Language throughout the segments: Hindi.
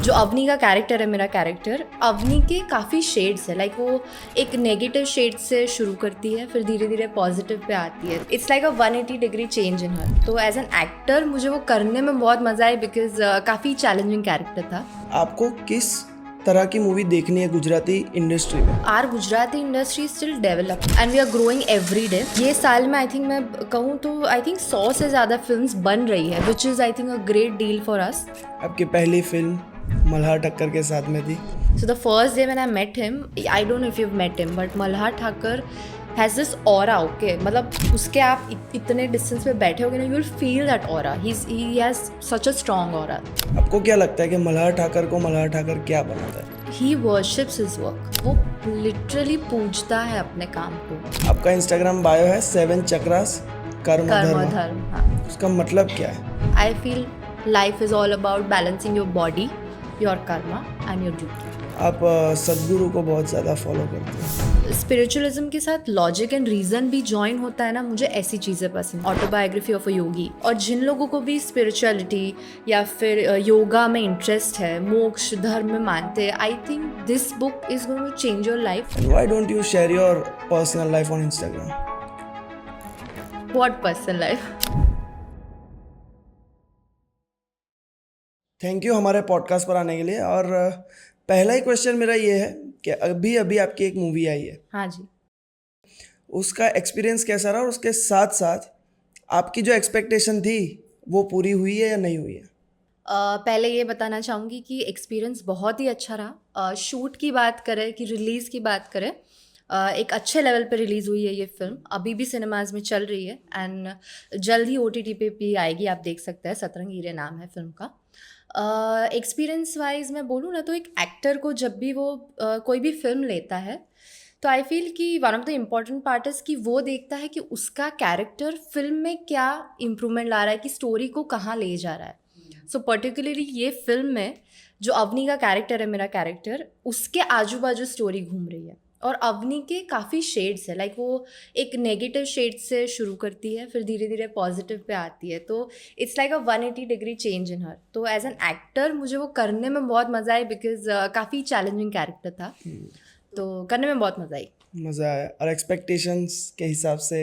जो अवनी का कैरेक्टर है, मेरा कैरेक्टर, अवनी के काफ़ी शेड्स है। लाइक वो एक नेगेटिव शेड से शुरू करती है, फिर धीरे धीरे पॉजिटिव पे आती है। It's like a 180 degree change in her. तो एज एन एक्टर मुझे वो करने में बहुत मज़ा आया बिकॉज काफ़ी चैलेंजिंग कैरेक्टर था। आपको किस तरह की मूवी देखनी है गुजराती इंडस्ट्री में? Are Gujarati industry still develop and we are growing every day. ये साल में आई थिंक मैं कहूँ तो आई थिंक 100 से ज़्यादा फिल्म्स बन रही है, which is I think a great deal for us. आपकी पहली फिल्म मल्हार ठक्कर के साथ में थी। So the first day when I met him, I don't know if you've met him, but Malhar Thakur has this aura, okay? मतलब उसके आप इतने डिस्टेंस पे बैठे होगे ना, you will feel that aura. He has such a strong aura. आपको क्या लगता है कि मल्हार ठाकर को मल्हार ठाकर क्या बनाता है? He worships his work. वो literally पूजता है अपने काम को। आपका इंस्टाग्राम बायो है 7 चक्रास कर्म धर्म, हाँ। उसका मतलब क्या है? I feel life is all about balancing your body, your karma and your duty. आप सदगुरु को बहुत ज़्यादा फॉलो करते हैं। स्पिरिचुअलिज्म के साथ लॉजिक एंड रीजन भी जॉइन होता है ना, मुझे ऐसी चीज़ें पसंद। ऑटोबायोग्राफी ऑफ अ योगी। और जिन लोगों को भी स्पिरिचुअलिटी या फिर योगा में इंटरेस्ट है, मोक्ष धर्म में मानते हैं, I think this book is going to change your life. Why don't you share your personal life on Instagram? What personal life? Thank you हमारे पॉडकास्ट पर आने के लिए। और पहला ही क्वेश्चन मेरा ये है कि अभी अभी आपकी एक मूवी आई है, हाँ जी। उसका एक्सपीरियंस कैसा रहा और उसके साथ साथ आपकी जो एक्सपेक्टेशन थी वो पूरी हुई है या नहीं हुई है? पहले ये बताना चाहूँगी कि एक्सपीरियंस बहुत ही अच्छा रहा। शूट की बात करें कि रिलीज़ की बात करें, एक अच्छे लेवल पे रिलीज़ हुई है ये फिल्म। अभी भी सिनेमाज में चल रही है एंड जल्द ही OTT पे भी आएगी, आप देख सकते हैं। सतरंगीरे नाम है फिल्म का। एक्सपीरियंस वाइज मैं बोलूँ ना, तो एक एक्टर को जब भी वो कोई भी फिल्म लेता है, तो आई फील कि one of the important part is कि वो देखता है कि उसका कैरेक्टर फिल्म में क्या इम्प्रूवमेंट ला रहा है, कि स्टोरी को कहाँ ले जा रहा है। सो पर्टिकुलरली ये फिल्म में जो अवनी का कैरेक्टर है, मेरा कैरेक्टर, उसके आजू बाजू स्टोरी घूम रही है। और अवनी के काफ़ी शेड्स है। लाइक वो एक नेगेटिव शेड से शुरू करती है, फिर धीरे धीरे पॉजिटिव पे आती है। तो it's like a 180 degree change in her. तो एज एन एक्टर मुझे वो करने में बहुत मज़ा आया बिकॉज काफ़ी चैलेंजिंग कैरेक्टर था। तो करने में बहुत मज़ा आई। मज़ा आया। और एक्सपेक्टेशंस के हिसाब से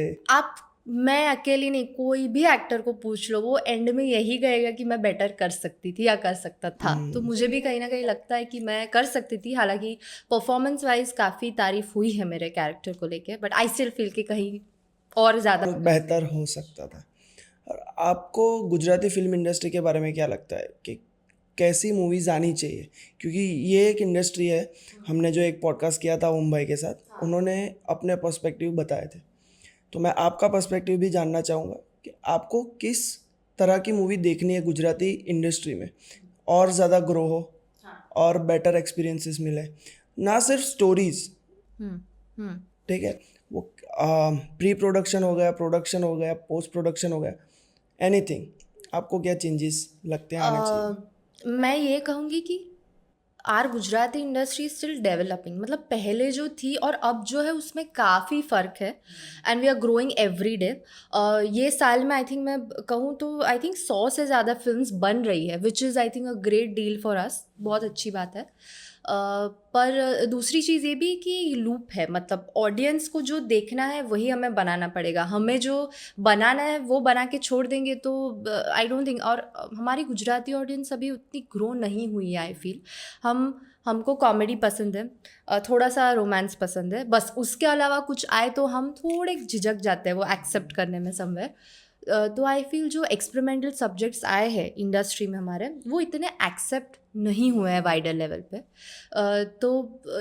मैं अकेली नहीं, कोई भी एक्टर को पूछ लो, वो एंड में यही कहेगा कि मैं बेटर कर सकती थी या कर सकता था। तो मुझे भी कहीं ना कहीं लगता है कि मैं कर सकती थी। हालांकि परफॉर्मेंस वाइज काफ़ी तारीफ हुई है मेरे कैरेक्टर को लेके, बट आई स्टिल फील कि कहीं और ज़्यादा बेहतर हो सकता था। और आपको गुजराती फिल्म इंडस्ट्री के बारे में क्या लगता है कि कैसी मूवीज़ आनी चाहिए? क्योंकि ये एक इंडस्ट्री है। हमने जो एक पॉडकास्ट किया था ओम भाई के साथ, उन्होंने अपने पर्सपेक्टिव बताए थे। तो मैं आपका पर्सपेक्टिव भी जानना चाहूँगा कि आपको किस तरह की मूवी देखनी है गुजराती इंडस्ट्री में, और ज़्यादा ग्रो हो और बेटर एक्सपीरियंसेस मिले, ना सिर्फ स्टोरीज़, ठीक है, वो प्री प्रोडक्शन हो गया, प्रोडक्शन हो गया, पोस्ट प्रोडक्शन हो गया, एनीथिंग। आपको क्या चेंजेस लगते हैं आने चाहिए? मैं ये कहूँगी कि are Gujarati industry still developing. मतलब पहले जो थी और अब जो है उसमें काफ़ी फ़र्क है and we are growing every day. ये साल में आई थिंक मैं कहूँ तो आई थिंक 100 से ज़्यादा फिल्म्स बन रही है, which is I think a great deal for us. बहुत अच्छी बात है। पर दूसरी चीज़ ये भी कि लूप है। मतलब ऑडियंस को जो देखना है वही हमें बनाना पड़ेगा। हमें जो बनाना है वो बना के छोड़ देंगे तो आई डोंट थिंक। और हमारी गुजराती ऑडियंस अभी उतनी ग्रो नहीं हुई है आई फील। हमको कॉमेडी पसंद है, थोड़ा सा रोमांस पसंद है, बस। उसके अलावा कुछ आए तो हम थोड़े झिझक जाते हैं वो एक्सेप्ट करने में समवेयर। तो आई फील जो एक्सपेरिमेंटल सब्जेक्ट्स आए हैं इंडस्ट्री में हमारे, वो इतने एक्सेप्ट नहीं हुए हैं वाइडर लेवल पे। तो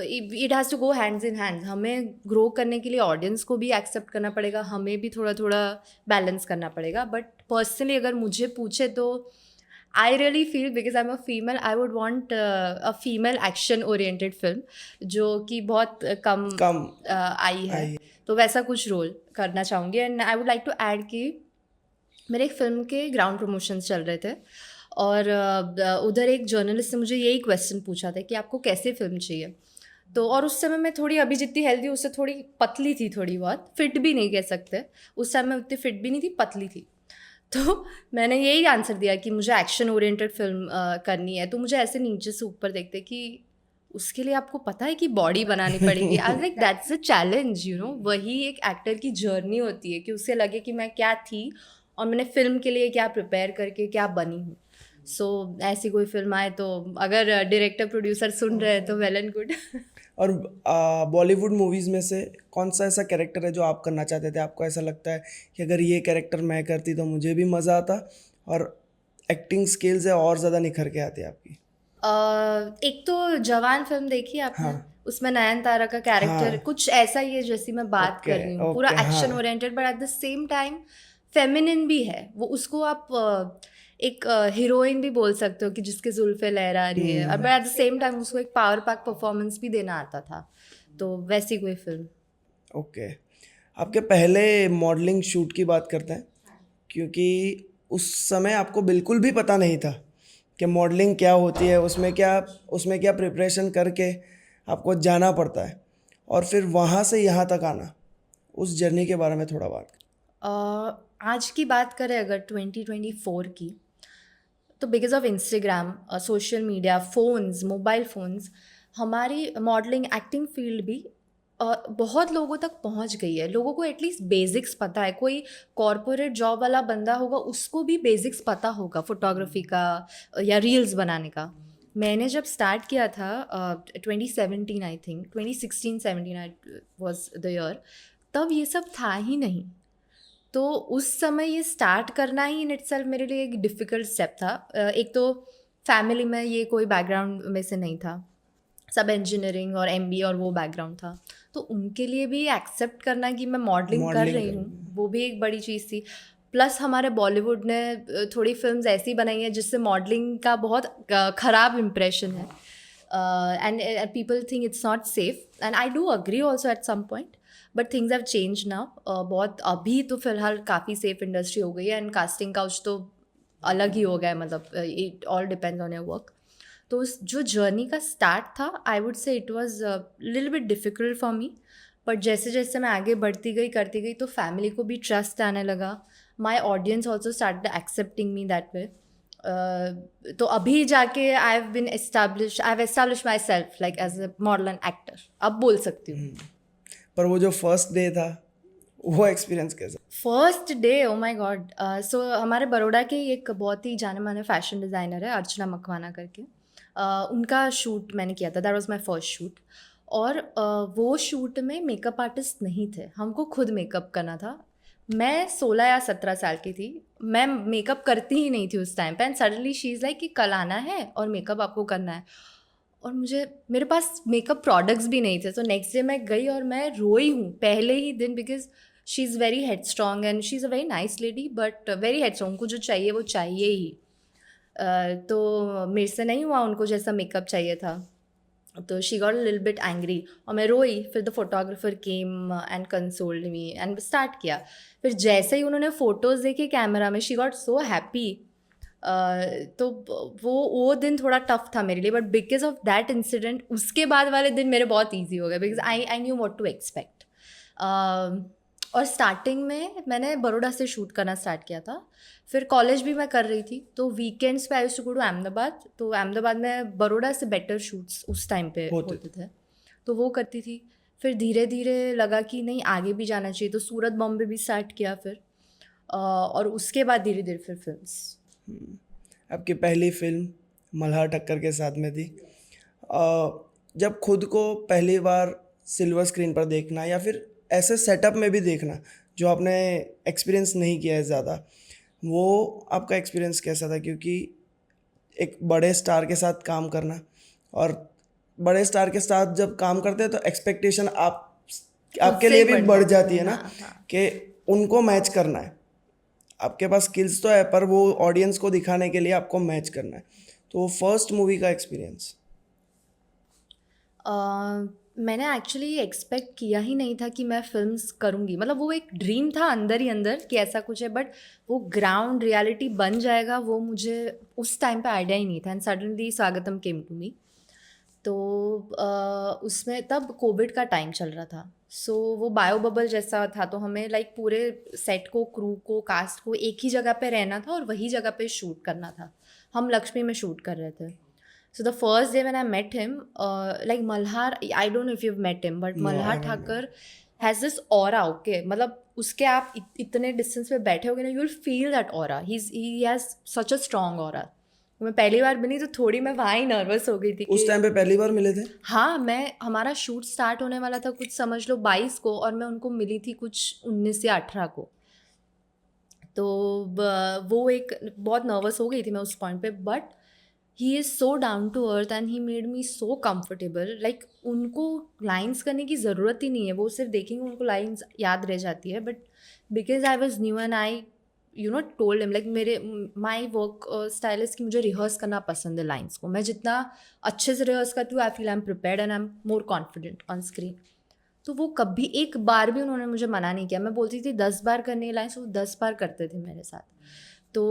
it has to go hands in hands. हमें ग्रो करने के लिए ऑडियंस को भी एक्सेप्ट करना पड़ेगा, हमें भी थोड़ा थोड़ा बैलेंस करना पड़ेगा। बट पर्सनली अगर मुझे पूछे तो I really feel, because I am a female, I would want a female action oriented film जो कि बहुत कम आई है। तो वैसा कुछ रोल करना चाहूँगी। And I would like to add कि मेरे एक फ़िल्म के ग्राउंड प्रमोशंस चल रहे थे और उधर एक जर्नलिस्ट ने मुझे यही क्वेश्चन पूछा था कि आपको कैसी फ़िल्म चाहिए। तो और उस समय मैं थोड़ी, अभी जितनी हेल्दी उससे थोड़ी पतली थी, थोड़ी बहुत फिट भी नहीं कह सकते। उस टाइम मैं उतनी फिट भी नहीं थी, पतली थी। तो मैंने यही आंसर दिया कि मुझे एक्शन ओरिएंटेड फ़िल्म करनी है। तो मुझे ऐसे नीचे से ऊपर देखते कि उसके लिए आपको पता है कि बॉडी बनानी पड़ेगी। I was like that's a challenge, you know. वही एक एक्टर की जर्नी होती है कि उसे लगे कि मैं क्या थी और मैंने फ़िल्म के लिए क्या प्रिपेयर करके क्या बनी हूँ। सो ऐसी कोई फ़िल्म आए तो अगर डायरेक्टर प्रोड्यूसर सुन रहे हैं तो वेल एंड गुड। और बॉलीवुड मूवीज़ में से कौन सा ऐसा कैरेक्टर है जो आप करना चाहते थे? आपको ऐसा लगता है कि अगर ये कैरेक्टर मैं करती तो मुझे भी मज़ा आता और एक्टिंग स्किल्स है और ज़्यादा निखर के आती आपकी? एक तो जवान फ़िल्म देखी है आपने? हाँ, उसमें नयनतारा का कैरेक्टर हाँ, कुछ ऐसा ही है जैसी मैं बात ओके, कर रही हूँ। पूरा ओके, हाँ। Action oriented but at the same time feminine भी है। वो उसको आप एक हीरोइन भी बोल सकते हो कि जिसकी जुल्फ़ें लहरा रही है, और but at the same time उसको एक पावर पैक परफॉर्मेंस भी देना आता था। तो वैसी कोई फ़िल्म। ओके। आपके पहले मॉडलिंग शूट की बात करते हैं, क्योंकि उस समय आपको बिल्कुल भी पता नहीं था कि मॉडलिंग क्या होती है, उसमें क्या प्रिपरेशन करके आपको जाना पड़ता है और फिर वहाँ से यहाँ तक आना, उस जर्नी के बारे में थोड़ा बात आज की बात करें अगर 2024 की, तो because of Instagram, social media, phones, mobile phones, हमारी मॉडलिंग एक्टिंग फील्ड भी बहुत लोगों तक पहुंच गई है। लोगों को एटलीस्ट बेसिक्स पता है। कोई कॉरपोरेट जॉब वाला बंदा होगा, उसको भी बेसिक्स पता होगा फोटोग्राफी का या रील्स बनाने का। मैंने जब स्टार्ट किया था 2017, I think 2016-17 I was the year, तब ये सब था ही नहीं। तो उस समय ये स्टार्ट करना ही इन इटसेल्फ मेरे लिए एक डिफ़िकल्ट स्टेप था। एक तो फैमिली में ये कोई बैकग्राउंड में से नहीं था, सब इंजीनियरिंग और एमबीए और वो बैकग्राउंड था। तो उनके लिए भी एक्सेप्ट करना कि मैं मॉडलिंग कर मॉडलिंग रही कर। हूँ, वो भी एक बड़ी चीज़ थी। प्लस हमारे बॉलीवुड ने थोड़ी फिल्म्स ऐसी बनाई हैं जिससे मॉडलिंग का बहुत ख़राब इम्प्रेशन है, and people think it's not safe, and I do agree also at some point, but things have change now. बहुत अभी तो फ़िलहाल काफ़ी सेफ इंडस्ट्री हो गई है, एंड कास्टिंग काउच तो अलग ही हो गया है। मतलब it all depends on your work. तो उस जो जर्नी का स्टार्ट था, I would say it was little bit difficult for me, but जैसे जैसे मैं आगे बढ़ती गई करती गई तो फैमिली को भी ट्रस्ट आने लगा। My audience also start accepting me that way. तो अभी जाके I have establish myself like as a model and actor, अब बोल सकती हूँ। पर वो जो फर्स्ट डे था, वो एक्सपीरियंस कैसा? First day, oh my god. So हमारे बड़ौदा के एक बहुत ही जाने माने फैशन डिज़ाइनर है, अर्चना मकवाना करके। उनका शूट मैंने किया था, that was my first shoot. और वो शूट में मेकअप आर्टिस्ट नहीं थे, हमको खुद मेकअप करना था। मैं 16 या 17 साल की थी, मैं मेकअप करती ही नहीं थी उस टाइम पे, and suddenly she is like कि कल आना है और मेकअप आपको करना है। और मेरे पास मेकअप प्रोडक्ट्स भी नहीं थे। तो नेक्स्ट डे मैं गई और मैं रोई हूँ पहले ही दिन, because she is very head strong and she is a very nice lady, but very head strong. उनको जो चाहिए वो चाहिए ही। तो मेरे से नहीं हुआ उनको जैसा मेकअप चाहिए था, तो she got a little bit angry और मैं रोई। फिर the photographer came and consoled me and start किया। फिर जैसे ही उन्होंने फ़ोटोज़ देखे कैमरा में, शी गॉट सो हैप्पी। तो वो दिन थोड़ा टफ था मेरे लिए, but because of that incident उसके बाद वाले दिन मेरे बहुत ईजी हो गए, because I knew what to expect. और स्टार्टिंग में मैंने बड़ौदा से शूट करना स्टार्ट किया था। फिर कॉलेज भी मैं कर रही थी, तो वीकेंड्स पे I used to go to Ahmedabad. तो अहमदाबाद में बड़ौदा से बेटर शूट्स उस टाइम पे होते होते थे, तो वो करती थी। फिर धीरे धीरे लगा कि नहीं, आगे भी जाना चाहिए, तो सूरत बॉम्बे भी स्टार्ट किया फिर। और उसके बाद धीरे धीरे फिर फिल्म्स। आपकी पहली फिल्म मल्हार ठक्कर के साथ में थी। जब खुद को पहली बार सिल्वर स्क्रीन पर देखना या फिर ऐसे सेटअप में भी देखना जो आपने एक्सपीरियंस नहीं किया है ज़्यादा, वो आपका एक्सपीरियंस कैसा था? क्योंकि एक बड़े स्टार के साथ काम करना, और बड़े स्टार के साथ जब काम करते हैं तो एक्सपेक्टेशन खुद आपके से ही लिए भी बढ़ बढ़ जाती जाती है, है ना, हाँ हाँ। कि उनको मैच करना है। आपके पास स्किल्स तो है, पर वो ऑडियंस को दिखाने के लिए आपको मैच करना है। तो वो फर्स्ट मूवी का एक्सपीरियंस। मैंने एक्चुअली एक्सपेक्ट किया ही नहीं था कि मैं फिल्म्स करूँगी। मतलब वो एक ड्रीम था अंदर ही अंदर कि ऐसा कुछ है, बट वो ग्राउंड रियलिटी बन जाएगा वो मुझे उस टाइम पे आइडिया ही नहीं था। एंड सडनली स्वागतम केम टू मी। तो उसमें तब कोविड का टाइम चल रहा था। सो वो बायो बबल जैसा था, तो हमें लाइक पूरे सेट को, क्रू को, कास्ट को एक ही जगह पे रहना था और वही जगह पे शूट करना था. हम लक्ष्मी में शूट कर रहे थे. So the first day when I met him, like Malhar, I don't know if you met him, but no, I Malhar haven't met. Thakar has this aura. Okay, मतलब उसके आप इतने डिस्टेंस पे बैठे होगे ना, you will feel that aura. He has such a strong aura. मैं पहली बार बनी तो थोड़ी मैं वहाँ ही नर्वस हो गई थी उस कि टाइम पे पहली बार मिले थे? हाँ, हमारा शूट स्टार्ट होने वाला था कुछ समझ लो 22 को, और मैं उनको मिली थी कुछ 19 या 18 को. तो वो एक बहुत नर्वस हो गई थी मैं उस पॉइंट पे, but he is so down to earth and he made me so comfortable. Like उनको लाइन्स करने की ज़रूरत ही नहीं है, वो सिर्फ देखेंगे उनको लाइन्स याद रह जाती है. But because I was new and I told him, like मेरे माई वर्क स्टाइल इज़ कि मुझे रिहर्स करना पसंद है लाइन्स को. मैं जितना अच्छे से रिहर्स करती हूँ, आई feel I am prepared and I am more confident on screen. तो वो कभी एक बार भी उन्होंने मुझे मना नहीं किया. मैं बोलती थी 10 बार करने की लाइन्स, वो 10 बार करते थे मेरे साथ. तो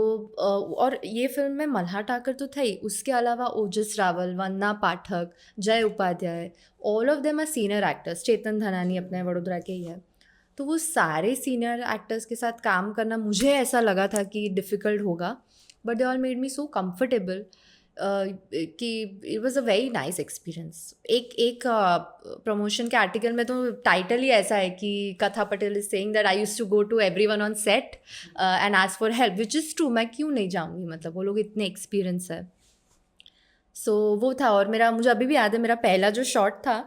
और ये फिल्म में मल्हार ठाकर तो था ही, उसके अलावा ओजस Rawal, Vandana Pathak, Jay Upadhyay, all of them are senior actors. Chetan Dhanani अपने वडोदरा के ही है. तो वो सारे सीनियर एक्टर्स के साथ काम करना मुझे ऐसा लगा था कि डिफ़िकल्ट होगा, but they all made me so comfortable कि it was a very nice experience. एक प्रमोशन के आर्टिकल में तो टाइटल ही ऐसा है कि Katha Patel is saying that I used to go to everyone on set and ask for help, which is true. मैं क्यों नहीं जाऊँगी, मतलब वो लोग इतने एक्सपीरियंस है. सो वो था. और मुझे अभी भी याद है मेरा पहला जो शॉट था,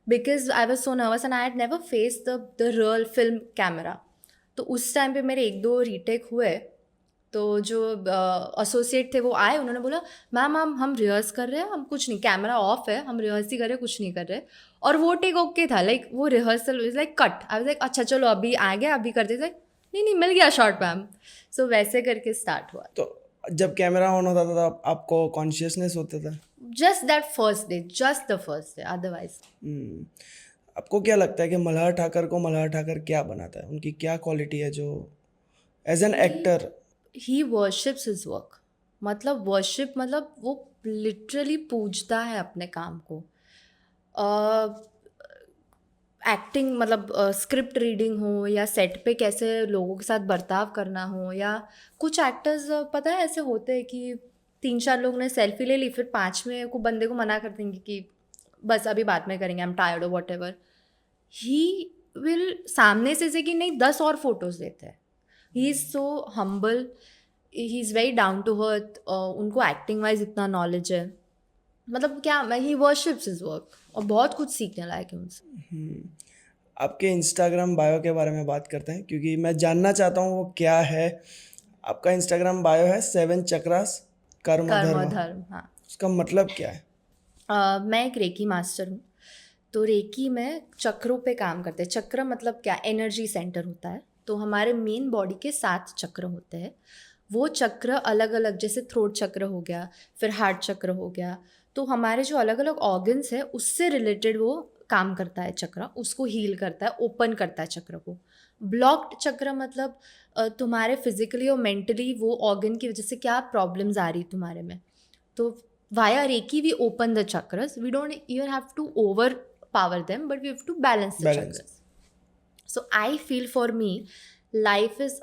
because I was so nervous and I had never face the real film camera. तो उस टाइम पे मेरे 1-2 रीटेक हुए. तो जो एसोसिएट थे वो आए, उन्होंने बोला मैम हम रिहर्स कर रहे हैं, हम कुछ नहीं, कैमरा ऑफ है, हम रिहर्स ही कर रहे हैं, कुछ नहीं कर रहे. और वो टेक ओके था, लाइक वो rehearsal is like cut. I was like अच्छा चलो अभी आ गया, अभी कर देते. नहीं मिल गया शॉट मैम. सो वैसे करके स्टार्ट हुआ. तो जब कैमरा ऑन होता था तब आपको कॉन्शियसनेस होता था? Just that first day, just the first day, otherwise. आपको क्या लगता है कि मल्हार ठाकर को मल्हार ठाकर क्या बनाता है? उनकी क्या क्वालिटी है जो as an actor? He worships his work. मतलब वर्शिप मतलब वो लिटरली पूजता है अपने काम को. एक्टिंग मतलब स्क्रिप्ट रीडिंग हो, या सेट पे कैसे लोगों के साथ बर्ताव करना हो, या कुछ एक्टर्स पता है ऐसे होते हैं कि 3-4 लोग ने सेल्फी ले ली, फिर 5वें को बंदे को मना कर देंगे कि बस अभी बाद में करेंगे, आई एम टायर्ड और वॉट एवर. ही विल सामने से कि नहीं 10 और फोटोज़ लेते हैं. He is so humble, he is very down to earth. उनको एक्टिंग वाइज इतना नॉलेज है, मतलब क्या, ही वर्शिप्स हिज वर्क, और बहुत कुछ सीखने लायक है उनसे. आपके इंस्टाग्राम बायो के बारे में बात करते हैं, क्योंकि मैं जानना चाहता हूँ वो क्या है. आपका इंस्टाग्राम बायो है 7 चक्रास कर्म कर्म धर्म. धर्म, हाँ. उसका मतलब क्या है? मैं एक रेकी मास्टर हूँ. तो रेकी में चक्रों पे काम करते हैं. चक्र मतलब क्या, एनर्जी सेंटर होता है. तो हमारे मेन बॉडी के 7 चक्र होते हैं. वो चक्र अलग अलग, जैसे थ्रोट चक्र हो गया, फिर हार्ट चक्र हो गया. तो हमारे जो अलग अलग ऑर्गन्स है उससे रिलेटेड वो काम करता है चक्र, उसको हील करता है, ओपन करता है चक्र को. ब्लॉक्ड चक्र मतलब तुम्हारे फिजिकली और मेंटली वो ऑर्गन की वजह से क्या प्रॉब्लम्स आ रही तुम्हारे में. तो via Reiki we open the chakras. We don't even have to overpower them, but we have to balance the chakras. So I feel for me, life is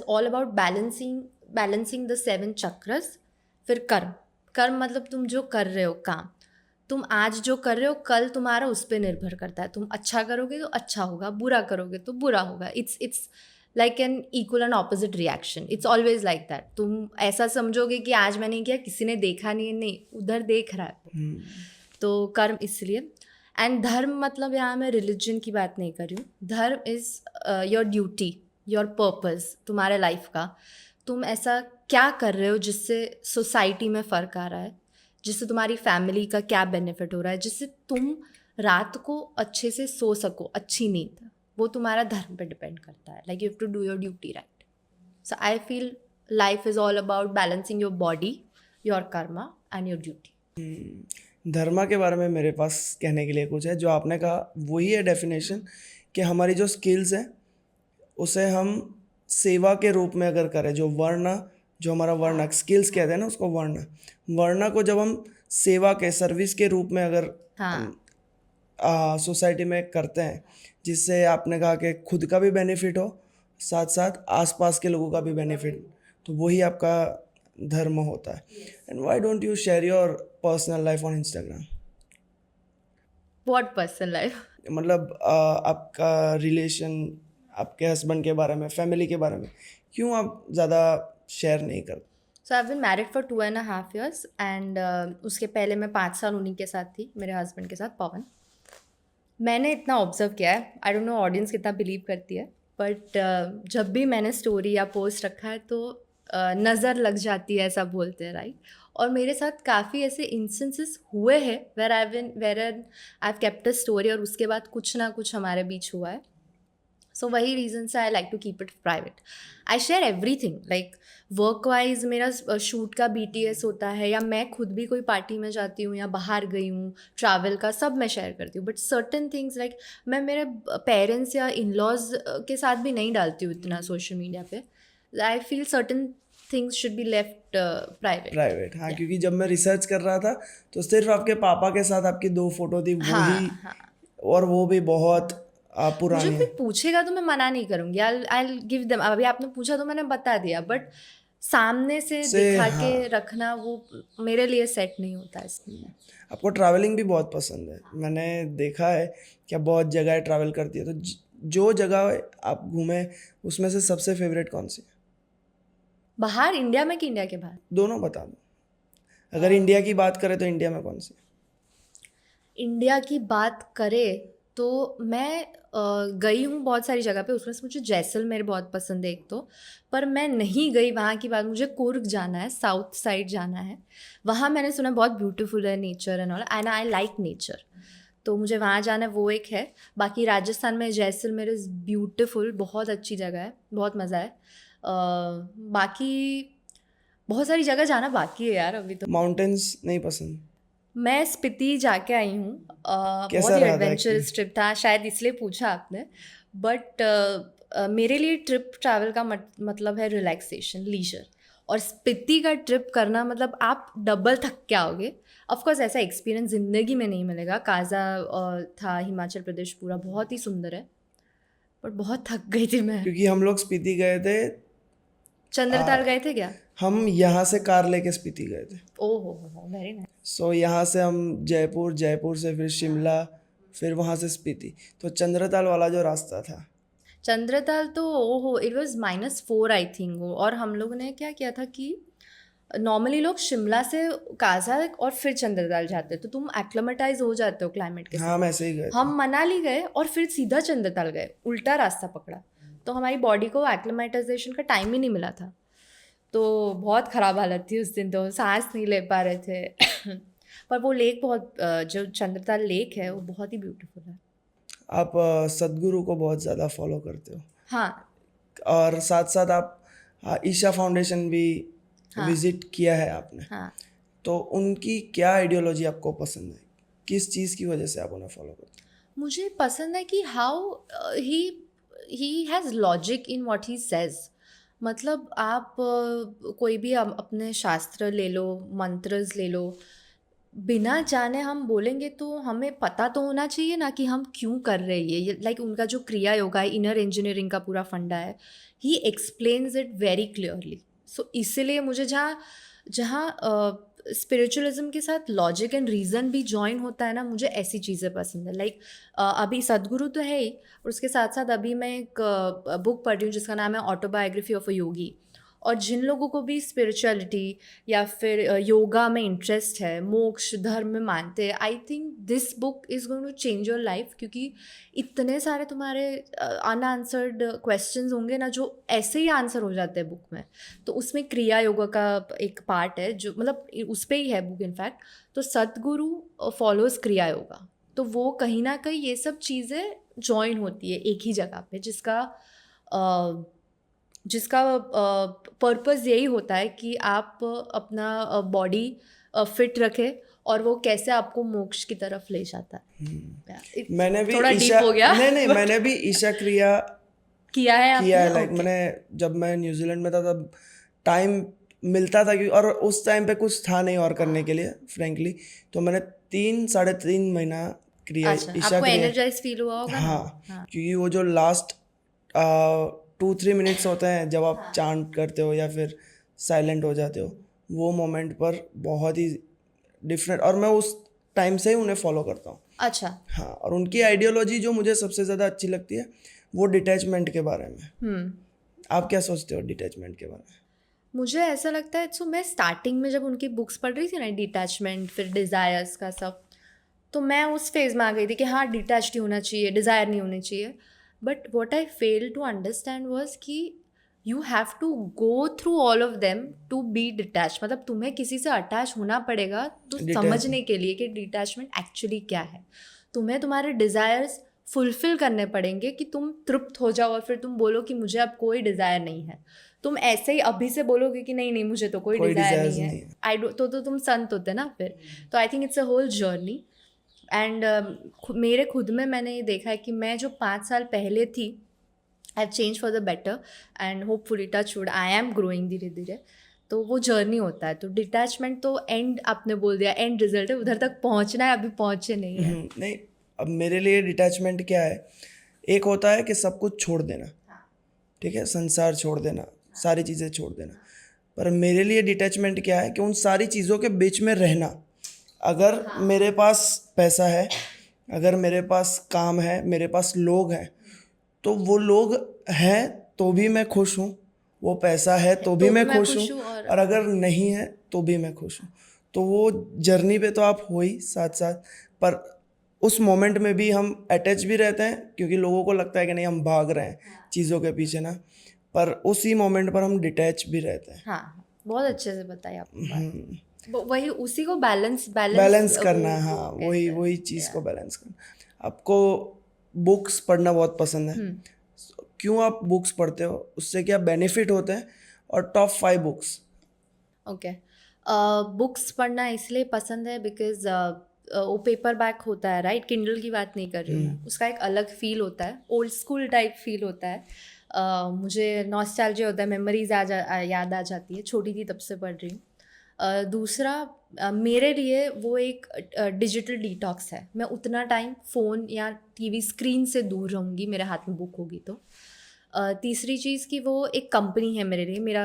all about balancing the 7 chakras. फिर कर्म मतलब तुम जो कर रहे हो काम, तुम आज जो कर रहे हो कल तुम्हारा उस पर निर्भर करता है. तुम अच्छा करोगे तो अच्छा होगा, बुरा करोगे तो बुरा होगा. It's like an equal and opposite reaction. It's always like that. तुम ऐसा समझोगे कि आज मैंने किया, किसी ने देखा नहीं, उधर देख रहा है. तो कर्म इसलिए. एंड धर्म मतलब यहाँ मैं रिलीजन की बात नहीं कर रही हूँ. धर्म is your duty, your purpose तुम्हारे लाइफ का. तुम ऐसा क्या कर रहे हो जिससे सोसाइटी में फ़र्क आ रहा है, जिससे तुम्हारी फैमिली का क्या बेनिफिट हो रहा है, जिससे तुम रात को अच्छे से सो सको, अच्छी नींद. वो तुम्हारा धर्म पे डिपेंड करता है. Like you have to do your duty right. So I feel life is all about balancing your body, your karma and your duty. Dharma के बारे में मेरे पास कहने के लिए कुछ है. जो आपने कहा वही है डेफिनेशन, कि हमारी जो स्किल्स हैं उसे हम सेवा के रूप में अगर करें, जो वर्ण, जो हमारा वर्ण स्किल्स कहते हैं ना उसको, वर्ण को जब हम सेवा के सर्विस के रूप में अगर सोसाइटी में करते हैं, जिससे आपने कहा कि खुद का भी बेनिफिट हो, साथ साथ आसपास के लोगों का भी बेनिफिट, तो वही आपका धर्म होता है. And why don't you share your personal life on Instagram? What personal life? मतलब आपका रिलेशन, आपके हस्बैंड के बारे में, फैमिली के बारे में क्यों आप ज़्यादा शेयर नहीं करते? So I been married for 2.5 years and उसके पहले मैं 5 साल उन्हीं के साथ थी, मेरे हस्बैंड के साथ, पवन. मैंने इतना ऑब्जर्व किया है, आई डोंट नो ऑडियंस कितना बिलीव करती है, बट जब भी मैंने स्टोरी या पोस्ट रखा है तो नज़र लग जाती है, ऐसा बोलते हैं, राइट? और मेरे साथ काफ़ी ऐसे इंस्टेंसेस हुए हैं where I have kept a story और उसके बाद कुछ ना कुछ हमारे बीच हुआ है. सो वही रीज़न से I like to keep it private. I share everything, like work wise मेरा शूट का BTS होता है, या मैं खुद भी कोई पार्टी में जाती हूँ या बाहर गई हूँ, ट्रैवल का सब मैं शेयर करती हूँ. बट सर्टन थिंग्स लाइक मैं मेरे पेरेंट्स या इन लॉज के साथ भी नहीं डालती हूँ इतना सोशल मीडिया पे. I feel certain things should be left private. हाँ, क्योंकि जब मैं रिसर्च कर रहा था तो सिर्फ आपके पापा के साथ आपकी 2 फोटो थी, वही, हाँ. और वो भी बहुत मुझे पुरानी कोई है. पूछेगा तो मैं मना नहीं करूँगी, आई गिव देम. अभी आपने पूछा तो मैंने बता दिया, बट सामने से दिखा के हाँ, रखना वो मेरे लिए सेट नहीं होता इसमें. आपको ट्रैवलिंग भी बहुत पसंद है, मैंने देखा है कि आप बहुत जगह ट्रैवल करती है. तो जो जगह आप घूमे उसमें से सबसे फेवरेट कौन सी है? बाहर इंडिया में कि इंडिया के बाहर? दोनों बता दो. अगर इंडिया की बात करें तो इंडिया में कौन सी? इंडिया की बात करें तो मैं गई हूँ बहुत सारी जगह पे, उसमें से मुझे जैसलमेर बहुत पसंद है एक तो. पर मैं नहीं गई वहाँ की बात, मुझे कुर्ग जाना है, साउथ साइड जाना है. वहाँ मैंने सुना बहुत ब्यूटीफुल है nature and all, and I like nature, तो मुझे वहाँ जाना है, वो एक है. बाकी राजस्थान में जैसलमेर इज़ ब्यूटीफुल, बहुत अच्छी जगह है, बहुत मज़ा है. बाकी बहुत सारी जगह जाना बाकी है यार अभी तो. माउंटेन्स नहीं पसंद? मैं स्पीति जाके आई हूँ. कैसा बहुत ही रहा था एडवेंचरस ट्रिप था, शायद इसलिए पूछा आपने. बट मेरे लिए ट्रिप ट्रैवल का मतलब है रिलैक्सेशन, लीजर. और स्पीति का ट्रिप करना मतलब आप डबल थक के आओगे. ऑफकोर्स ऐसा एक्सपीरियंस ज़िंदगी में नहीं मिलेगा. काजा था, हिमाचल प्रदेश पूरा बहुत ही सुंदर है, बट बहुत थक गई थी मैं. क्योंकि हम लोग स्पीति गए थे, चंद्रताल गए थे क्या? हम यहाँ से कार लेके स्पीति गए थे. ओह हो, वेरी नाइस. सो यहाँ से हम जयपुर, जयपुर से फिर शिमला, फिर वहाँ से स्पीति. तो चंद्रताल वाला जो रास्ता था, चंद्रताल तो ओहो, इट वाज -4 आई थिंक हो. और हम लोगों ने क्या किया था कि नॉर्मली लोग शिमला से काजा और फिर चंद्रताल जाते हैं, तो तुम एक्लेमेटाइज हो जाते हो क्लाइमेट के हाँ, साथ. हम ऐसे ही गए थे. हम मनाली गए और फिर सीधा चंद्रताल गए, उल्टा रास्ता पकड़ा, तो हमारी बॉडी को एक्लेमेटाइजेशन का टाइम ही नहीं मिला था. तो बहुत ख़राब हालत थी उस दिन, तो सांस नहीं ले पा रहे थे. पर वो लेक बहुत जो चंद्रताल लेक है वो बहुत ही ब्यूटीफुल है. आप सदगुरु को बहुत ज़्यादा फॉलो करते हो, हाँ. और साथ साथ आप ईशा फाउंडेशन भी हाँ. विजिट किया है आपने. हाँ. तो उनकी क्या आइडियोलॉजी आपको पसंद है? किस चीज़ की वजह से आप उन्हें फॉलो करते हो? मुझे पसंद है कि how he has logic in what he says. मतलब आप कोई भी अपने शास्त्र ले लो, मंत्रस ले लो, बिना जाने हम बोलेंगे तो हमें पता तो होना चाहिए ना कि हम क्यों कर रहे हैं ये. लाइक उनका जो क्रिया योगा है, इनर इंजीनियरिंग का पूरा फंडा है, he explains it very clearly. So इसीलिए मुझे जहाँ जहाँ स्पिरिचुअलिज्म के साथ लॉजिक एंड रीज़न भी जॉइन होता है ना, मुझे ऐसी चीज़ें पसंद है. लाइक अभी सदगुरु तो है ही, और उसके साथ साथ अभी मैं एक बुक पढ़ रही हूँ जिसका नाम है ऑटोबायोग्राफी ऑफ अ योगी. और जिन लोगों को भी स्पिरिचुअलिटी या फिर योगा में इंटरेस्ट है, मोक्ष धर्म में मानते हैं, I think this book is going to change your life. क्योंकि इतने सारे तुम्हारे अनआंसर्ड क्वेश्चंस होंगे ना, जो ऐसे ही आंसर हो जाते हैं बुक में. तो उसमें क्रिया योगा का एक पार्ट है, जो मतलब उस पर ही है बुक इनफैक्ट. तो सतगुरु फॉलोज क्रिया योगा, तो वो कहीं ना कहीं ये सब चीज़ें जॉइन होती है एक ही जगह पे, जिसका पर्पस यही होता है कि आप अपना बॉडी फिट रखें, और वो कैसे आपको मोक्ष की तरफ ले जाता है. मैंने भी थोड़ा ईशा, डीप हो गया. नहीं मैंने भी ईशा क्रिया किया है आपने? किया है. Like Okay. मैंने, जब मैं न्यूजीलैंड में था तब टाइम मिलता था, और उस टाइम पे कुछ था नहीं और करने के लिए फ्रेंकली, तो मैंने 3 साढ़े 3 महीना अच्छा, ईशा आपको क्रिया। एनर्जाइज फील हुआ होगा ना? हाँ, हाँ क्योंकि वो जो लास्ट 2-3 मिनट्स होते हैं जब आप चांट करते हो या फिर साइलेंट हो जाते हो, वो मोमेंट पर बहुत ही डिफरेंट, और मैं उस टाइम से ही उन्हें फॉलो करता हूँ। अच्छा। हाँ, और उनकी आइडियोलॉजी जो मुझे सबसे ज़्यादा अच्छी लगती है वो डिटैचमेंट के बारे में। आप क्या सोचते हो डिटैचमेंट के बारे में? मुझे ऐसा लगता है, सो मैं स्टार्टिंग में जब उनकी बुक्स पढ़ रही थी ना, डिटैचमेंट फिर डिज़ायर्स का सब, तो मैं उस फेज़ में आ गई थी कि हाँ डिटैच्ड ही होना चाहिए, डिज़ायर नहीं होनी चाहिए। But what I fail to understand was कि you have to go through all of them to be detach. मतलब तुम्हें किसी से अटैच होना पड़ेगा तो डिटैच समझने के लिए कि डिटैचमेंट एक्चुअली क्या है। तुम्हें तुम्हारे डिज़ायर्स फुलफिल करने पड़ेंगे कि तुम तृप्त हो जाओ और फिर तुम बोलो कि मुझे अब कोई डिज़ायर नहीं है। तुम ऐसे ही अभी से बोलोगे कि नहीं नहीं मुझे तो कोई कोई डिज़ायर डिजायर्स नहीं है, नहीं है। आई डो तो तुम संत होते ना फिर। तो I think it's a whole journey. And मेरे खुद में मैंने ये देखा है कि मैं जो 5 साल पहले थी, I have change for the better and hopefully touch would I am growing धीरे धीरे। तो वो जर्नी होता है। तो डिटैचमेंट तो एंड आपने बोल दिया, एंड रिजल्ट है, उधर तक पहुंचना है, अभी पहुंचे नहीं है। नहीं, अब मेरे लिए डिटैचमेंट क्या है, एक होता है कि सब कुछ छोड़ देना, ठीक है, संसार छोड़ देना, सारी चीज़ें छोड़ देना। पर मेरे लिए डिटैचमेंट क्या है कि उन सारी चीज़ों के बीच में रहना। अगर मेरे पास पैसा है, अगर मेरे पास काम है, मेरे पास लोग हैं, तो वो लोग हैं तो भी मैं खुश हूँ, वो पैसा है तो भी मैं खुश हूँ, हूँ। और अगर नहीं है तो भी मैं खुश हूँ। तो वो जर्नी पे तो आप हो ही साथ साथ, पर उस मोमेंट में भी हम अटैच भी रहते हैं, क्योंकि लोगों को लगता है कि नहीं हम भाग रहे हैं चीज़ों के पीछे ना, पर उसी मोमेंट पर हम डिटैच भी रहते हैं। हाँ, बहुत अच्छे से बताई आपको बात। वही उसी को बैलेंस बैलेंस करना है, वो हाँ, वही कहते हैं। वही चीज़ को बैलेंस करना। आपको बुक्स पढ़ना बहुत पसंद है, क्यों आप बुक्स पढ़ते हो, उससे क्या बेनिफिट होते हैं, और टॉप 5 बुक्स? ओके, बुक्स पढ़ना इसलिए पसंद है बिकॉज वो पेपर बैक होता है, राइट? किंडल की बात नहीं कर रही हूँ मैं, उसका एक अलग फील होता है, ओल्ड स्कूल टाइप फील होता है। मुझे नॉस्टैल्जिया होता है, मेमोरीज याद आ जाती है, छोटी थी तब से पढ़ रही हूँ। दूसरा, मेरे लिए वो एक डिजिटल डिटॉक्स है। मैं उतना टाइम फ़ोन या टीवी स्क्रीन से दूर रहूँगी, मेरे हाथ में बुक होगी तो। तीसरी चीज़ कि वो एक कंपनी है मेरे लिए। मेरा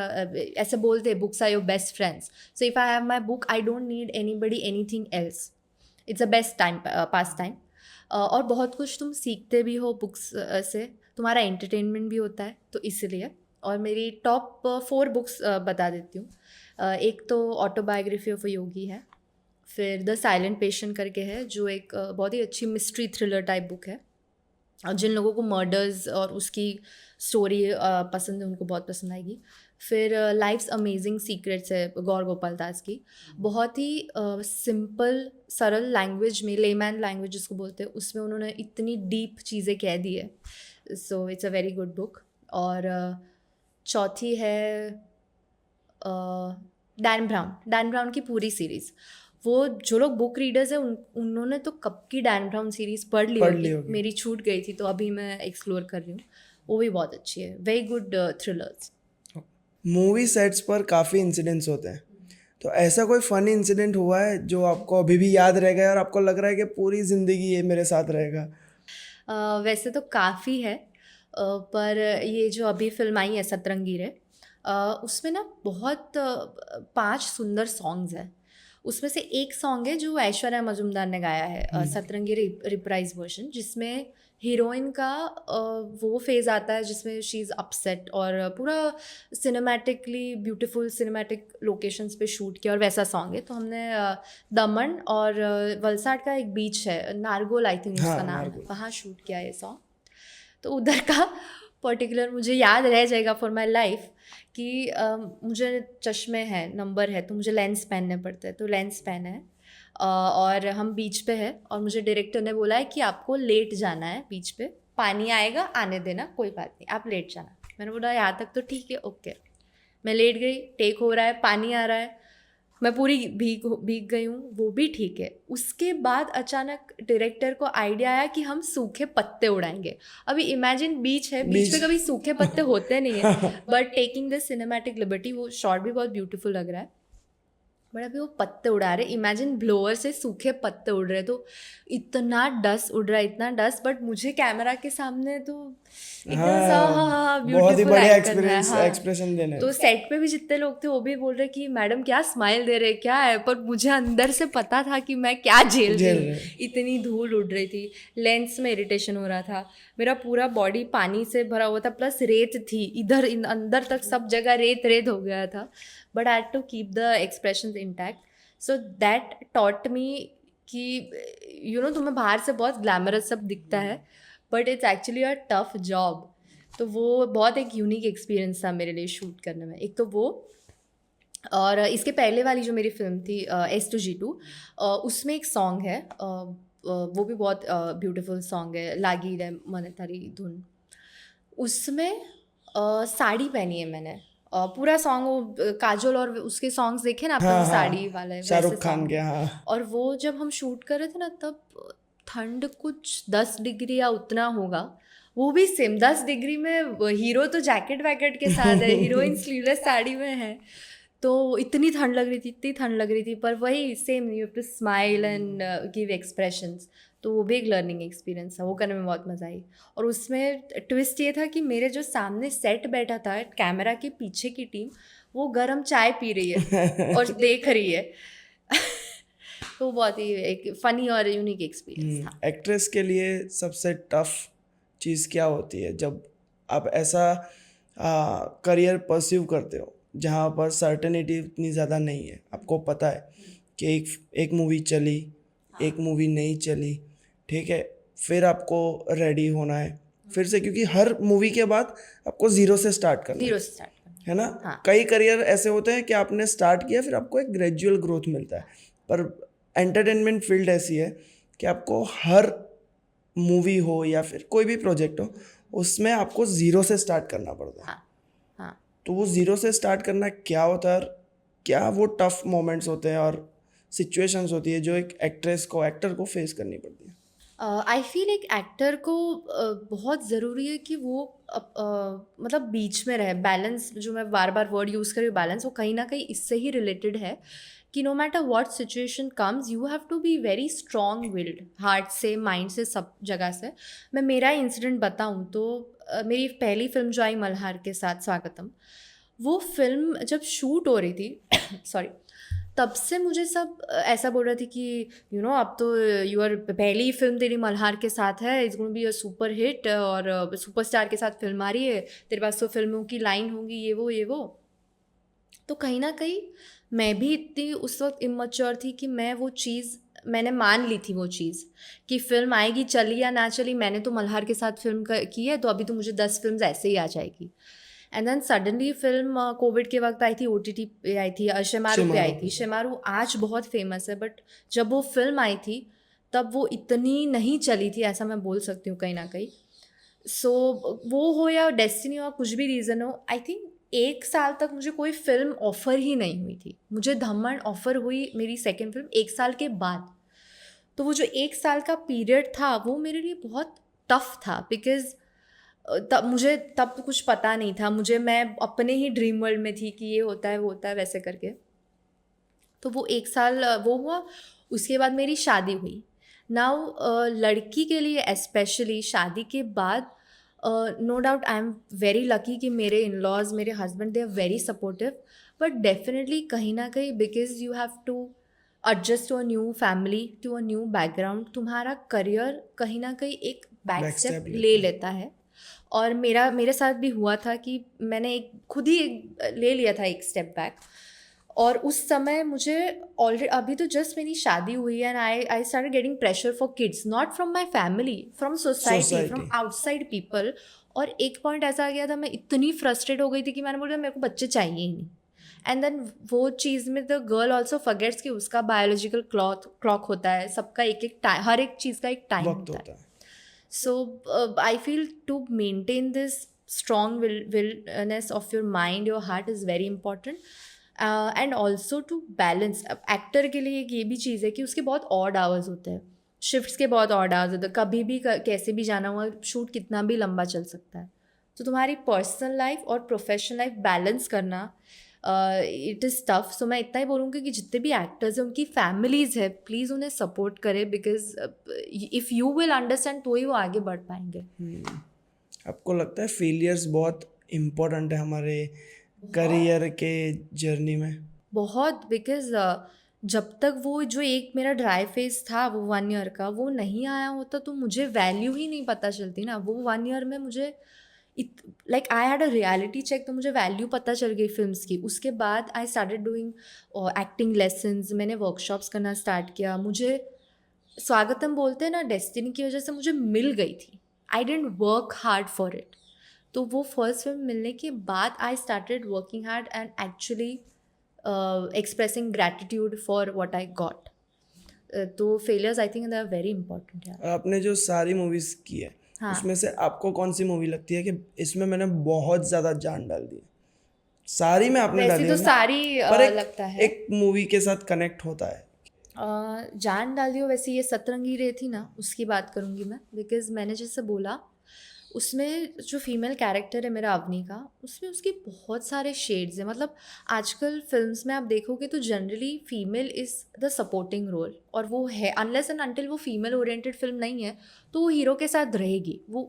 ऐसे बोलते हैं books are your best friends. So if I have my book I don't need anybody anything else. It's a best time, pass time. और बहुत कुछ तुम सीखते भी हो बुक्स से, तुम्हारा एंटरटेनमेंट भी होता है, तो इसलिए। और मेरी टॉप 4 बुक्स बता देती हूँ। एक तो ऑटोबायोग्राफी ऑफ अ योगी है, फिर द साइलेंट पेशेंट करके है जो एक बहुत ही अच्छी मिस्ट्री थ्रिलर टाइप बुक है। और जिन लोगों को मर्डर्स और उसकी स्टोरी पसंद है उनको बहुत पसंद आएगी। फिर लाइफ्स अमेजिंग सीक्रेट्स है गौर गोपाल दास की। बहुत ही सिंपल सरल लैंग्वेज में, लेमैन लैंग्वेज जिसको बोलते हैं, उसमें उन्होंने इतनी डीप चीज़ें कह दी है। So it's a very good book. और चौथी है डैन ब्राउन की पूरी सीरीज़। वो जो लोग बुक रीडर्स हैं उन्होंने तो कब की डैन ब्राउन सीरीज़ पढ़ ली होगी। मेरी छूट गई थी तो अभी मैं एक्सप्लोर कर रही हूँ, वो भी बहुत अच्छी है। Very good thrillers. Movie sets पर काफ़ी इंसिडेंट्स होते हैं, तो ऐसा कोई फ़नी इंसिडेंट हुआ है जो आपको अभी भी याद रह गया और आपको लग रहा है कि पूरी ज़िंदगी ये मेरे साथ रहेगा? वैसे तो काफ़ी है, पर ये जो अभी फिल्म आई है सतरंगी रे, उसमें ना बहुत 5 सुंदर सॉन्ग्स हैं। उसमें से एक सॉन्ग है जो ऐश्वर्या मजुमदार ने गाया है, सतरंगी रिप्राइज वर्जन, जिसमें हीरोइन का वो फेज़ आता है जिसमें शी इज़ अपसेट, और पूरा सिनेमैटिकली ब्यूटीफुल सिनेमैटिक लोकेशंस पे शूट किया, और वैसा सॉन्ग है। तो हमने दमन और वलसाड का एक बीच है, नारगोल आई थिंक उसका नाम है, वहाँ शूट किया ये सॉन्ग। तो उधर का पर्टिकुलर मुझे याद रह जाएगा फॉर माई लाइफ कि मुझे चश्मे हैं, नंबर है, तो मुझे लेंस पहनने पड़ते हैं, तो लेंस पहने हैं। और हम बीच पे है और मुझे डायरेक्टर ने बोला है कि आपको लेट जाना है बीच पे, पानी आएगा आने देना, कोई बात नहीं, आप लेट जाना। मैंने बोला यहाँ तक तो ठीक है, ओके। मैं लेट गई, टेक हो रहा है, पानी आ रहा है, मैं पूरी भीग गई हूँ, वो भी ठीक है। उसके बाद अचानक डायरेक्टर को आइडिया आया कि हम सूखे पत्ते उड़ाएंगे। अभी इमेजिन बीच है, बीच पे कभी सूखे पत्ते होते नहीं है, but taking the cinematic liberty, वो शॉट भी बहुत ब्यूटीफुल लग रहा है। बट अभी वो पत्ते उड़ा रहे, इमेजिन ब्लोअर से सूखे पत्ते उड़ रहे, तो इतना डस्ट उड़ रहा है, इतना डस्ट, बट मुझे कैमरा के सामने तो एकदम सा हाँ हाँ हाँ बहुत ही ब्यूटीफुल बढ़िया एक्ट करना है। हाँ, एक्सप्रेशन देने तो सेट पे भी जितने लोग थे वो भी बोल रहे कि मैडम क्या स्माइल दे रहे, क्या है, पर मुझे अंदर से पता था कि मैं क्या झेल रही हूँ। इतनी धूल उड़ रही थी, लेंस में इरिटेशन हो रहा था, मेरा पूरा बॉडी पानी से भरा हुआ था, प्लस रेत थी इधर अंदर तक सब जगह रेत रेत हो गया था, but I had to keep the expressions intact. So that taught me कि तुम्हें बाहर से बहुत ग्लैमरस सब दिखता है, but it's actually a tough job. तो वो बहुत एक यूनिक एक्सपीरियंस था मेरे लिए शूट करने में। एक तो वो, और इसके पहले वाली जो मेरी फिल्म थी S2G2, उसमें एक सॉन्ग है, वो भी बहुत ब्यूटीफुल सॉन्ग है, लागी रे मने तारी धुन। उसमें साड़ी पहनी है मैंने, पूरा सॉन्ग वो काजोल और उसके सॉन्ग्स देखे ना आपने, हाँ वो हाँ, साड़ी वाला है वैसे शाहरुख खान सॉन्ग। के, हाँ। और वो जब हम शूट कर रहे थे ना, तब ठंड कुछ 10 डिग्री या उतना होगा, वो भी सेम 10 डिग्री में। हीरो तो जैकेट वैकेट के साथ है, हीरोइन स्लीवलेस साड़ी में है, तो इतनी ठंड लग रही थी, इतनी ठंड लग रही थी, पर वही same, you have to smile and give expressions. तो वो भी एक लर्निंग एक्सपीरियंस था, वो करने में बहुत मज़ा आई। और उसमें ट्विस्ट ये था कि मेरे जो सामने सेट बैठा था, कैमरा के पीछे की टीम, वो गर्म चाय पी रही है और देख रही है। तो बहुत ही एक फ़नी और यूनिक एक्सपीरियंस था। एक्ट्रेस के लिए सबसे टफ चीज़ क्या होती है जब आप ऐसा करियर परस्यू करते हो जहाँ पर सर्टेनिटी उतनी ज़्यादा नहीं है, आपको पता है कि एक मूवी चली, एक मूवी नहीं चली, ठीक है, फिर आपको रेडी होना है फिर से, क्योंकि हर मूवी के बाद आपको ज़ीरो से स्टार्ट करना जीरो से स्टार्ट है ना। हाँ। कई करियर ऐसे होते हैं कि आपने स्टार्ट किया, फिर आपको एक ग्रेजुअल ग्रोथ मिलता है, पर एंटरटेनमेंट फील्ड ऐसी है कि आपको हर मूवी हो या फिर कोई भी प्रोजेक्ट हो, उसमें आपको ज़ीरो से स्टार्ट करना पड़ता है। हाँ हाँ। तो वो ज़ीरो से स्टार्ट करना क्या होता है, और क्या वो टफ मोमेंट्स होते हैं और सिचुएशंस होती है जो एक एक्टर को फेस करनी पड़ती है। आई फील एक एक्टर को बहुत ज़रूरी है कि वो मतलब बीच में रहे, बैलेंस, जो मैं बार बार वर्ड यूज़ कर रही हूँ बैलेंस, वो कहीं ना कहीं इससे ही रिलेटेड है कि no matter what situation comes, you have to be very strong willed, heart से, माइंड से, सब जगह से। मैं मेरा इंसिडेंट बताऊँ तो मेरी पहली फिल्म जो आई मल्हार के साथ, स्वागतम, वो फिल्म जब शूट हो रही थी सॉरी, तब से मुझे सब ऐसा बोल रहे थे कि अब तो यूर पहली फिल्म तेरी मल्हार के साथ है, it's going be a super hit, और सुपरस्टार के साथ फिल्म आ रही है, तेरे पास तो फिल्मों की लाइन होगी, ये वो। तो कहीं ना कहीं मैं भी इतनी उस वक्त इमैच्योर थी कि मैं वो चीज़, मैंने मान ली थी वो चीज़ कि फिल्म आएगी, चली या ना चली, मैंने तो मल्हार के साथ फिल्म की है, तो अभी तो मुझे 10 फिल्म ऐसे ही आ जाएगी। And then suddenly film Covid के वक्त आई थी, OTT पे आई थी, शेमारू पे आई थी। शेमारू आज बहुत फेमस है, बट जब वो फिल्म आई थी तब वो इतनी नहीं चली थी, ऐसा मैं बोल सकती हूँ कहीं ना कहीं। सो वो हो या डेस्टिनी हो, कुछ भी रीज़न हो, आई थिंक 1 साल तक मुझे कोई फिल्म ऑफ़र ही नहीं हुई थी। मुझे धम्मड़ ऑफ़र हुई, मेरी सेकेंड फिल्म, 1 साल के बाद। तो वो जो 1 साल का पीरियड था वो मेरे लिए बहुत टफ था, बिकॉज़ तब कुछ पता नहीं था मुझे, मैं अपने ही ड्रीम वर्ल्ड में थी कि ये होता है, वो होता है, वैसे करके। तो वो 1 साल वो हुआ, उसके बाद मेरी शादी हुई। नाउ लड़की के लिए स्पेशली शादी के बाद, no doubt I am very lucky कि मेरे इन लॉज, मेरे husband, they are very supportive, but definitely कहीं ना कहीं because you have to adjust to a new family, to a new background, तुम्हारा करियर कहीं ना कहीं एक बैक स्टेप ले लेता है। और मेरे साथ भी हुआ था कि मैंने खुद ही ले लिया था एक स्टेप बैक, और उस समय मुझे ऑलरेडी, अभी तो जस्ट मेरी शादी हुई है, and I started getting pressure for kids, not from my family, from society, from outside people. और एक पॉइंट ऐसा आ गया था, मैं इतनी फ्रस्ट्रेट हो गई थी कि मैंने बोला मेरे को बच्चे चाहिए ही नहीं। एंड देन वो चीज़ में द गर्ल ऑल्सो फॉरगेट्स कि उसका बायोलॉजिकल क्लॉक होता है, सबका एक एक टाइम, हर एक चीज़ का एक टाइम होता है। So I feel to maintain this strong willness of your mind, your heart is very important, and also to balance. Actor के लिए ये भी चीज़ है कि उसके बहुत ऑड आवर्स होते हैं, शिफ्ट्स के बहुत ऑड आवर्स होते हैं, कभी भी कैसे भी जाना हुआ, शूट कितना भी लंबा चल सकता है। तो तुम्हारी पर्सनल लाइफ और प्रोफेशनल लाइफ बैलेंस करना इट इज़ टफ. सो मैं इतना ही बोलूँगी कि जितने भी एक्टर्स हैं उनकी फैमिलीज़ है, प्लीज़ उन्हें सपोर्ट करें, because if you will understand तो ही वो आगे बढ़ पाएंगे. आपको लगता है फेलियर्स बहुत इम्पोर्टेंट है हमारे करियर के जर्नी में? बहुत, बिकॉज जब तक वो जो एक मेरा ड्राई फेस था वो 1 ईयर का, वो नहीं आया होता तो मुझे वैल्यू ही नहीं पता चलती ना. वो 1 ईयर में मुझे like I had a reality check, तो मुझे वैल्यू पता चल गई फिल्म्स की. उसके बाद I started doing acting lessons, मैंने वर्कशॉप्स करना स्टार्ट किया. मुझे स्वागतम बोलते हैं ना, डेस्टिनी की वजह से मुझे मिल गई थी. I didn't work hard for it. तो वो फर्स्ट फिल्म मिलने के बाद I started working hard and actually expressing gratitude for what I got. तो failures I think they are very important यार. आपने जो सारी मूवीज की है हाँ. उसमें से आपको कौन सी मूवी लगती है कि इसमें मैंने बहुत ज़्यादा जान डाल दी? सारी में आपने वैसे डाली तो होगी, सारी पर लगता है एक मूवी के साथ कनेक्ट होता है. जान डाल दियो. वैसे ये सतरंगी रे थी ना, उसकी बात करूँगी मैं, बिकॉज मैंने जैसे बोला उसमें जो फीमेल कैरेक्टर है मेरा अवनी का, उसमें उसकी बहुत सारे शेड्स हैं. मतलब आजकल फिल्म्स में आप देखोगे तो generally female is the supporting role, और वो है अनलेस एंड अनटिल वो फीमेल ओरिएंटेड फिल्म नहीं है तो वो हीरो के साथ रहेगी. वो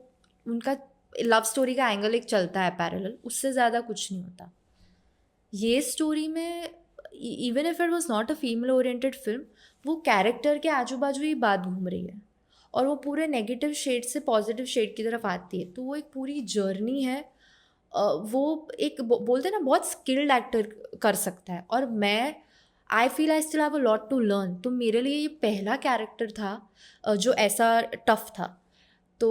उनका लव स्टोरी का एंगल एक चलता है पैरेलल, उससे ज़्यादा कुछ नहीं होता. ये स्टोरी में even if it was not a female oriented film, वो कैरेक्टर के आजू बाजू ही बात घूम रही है और वो पूरे नेगेटिव शेड से पॉजिटिव शेड की तरफ आती है. तो वो एक पूरी जर्नी है. वो एक बोलते हैं ना, बहुत स्किल्ड एक्टर कर सकता है, और मैं I feel I still have a lot to learn. तो मेरे लिए ये पहला कैरेक्टर था जो ऐसा टफ था. तो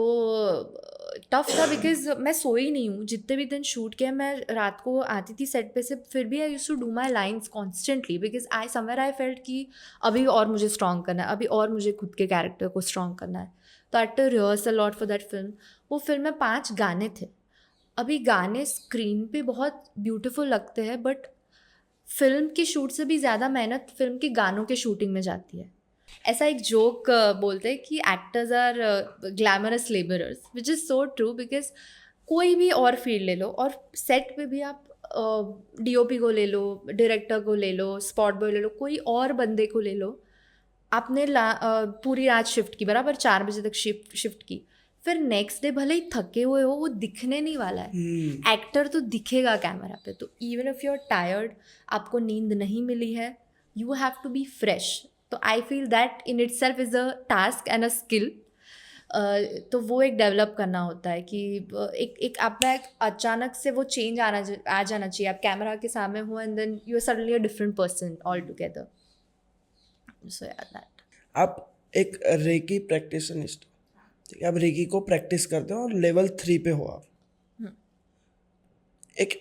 टफ था बिकॉज मैं सोई नहीं हूँ. जितने भी दिन शूट किया मैं रात को आती थी सेट पे से, फिर भी I use to do my lines constantly because I somewhere I felt कि अभी और मुझे स्ट्रॉन्ग करना है, अभी और मुझे खुद के कैरेक्टर को स्ट्रॉन्ग करना है. तो I to rehearse a lot for that film. वो फिल्म में 5 गाने थे. अभी गाने स्क्रीन पे बहुत ब्यूटीफुल लगते हैं, बट फिल्म की शूट से भी ज़्यादा मेहनत फिल्म के गानों के शूटिंग में जाती है. ऐसा एक जोक बोलते हैं कि actors are glamorous labourers, which is so true. Because कोई भी और फील्ड ले लो, और सेट पे भी आप डीओपी को ले लो, डायरेक्टर को ले लो, स्पॉट बॉय ले लो, कोई और बंदे को ले लो. आपने पूरी रात शिफ्ट की, बराबर 4 बजे तक शिफ्ट की, फिर नेक्स्ट डे भले ही थके हुए हो, वो दिखने नहीं वाला है. एक्टर तो दिखेगा कैमरा पे. तो even if you are tired, आपको नींद नहीं मिली है, you have to be fresh. तो I feel that in itself is a task and a skill. तो वो एक डेवलप करना होता है कि एक आप में अचानक से वो चेंज आ जाना चाहिए. आप कैमरा के सामने हो and then you are suddenly a different person altogether. So यार दैट. आप एक रेकी प्रैक्टिशनिस्ट, ठीक है, आप रेकी को प्रैक्टिस करते हो और लेवल 3 पे हो आप. एक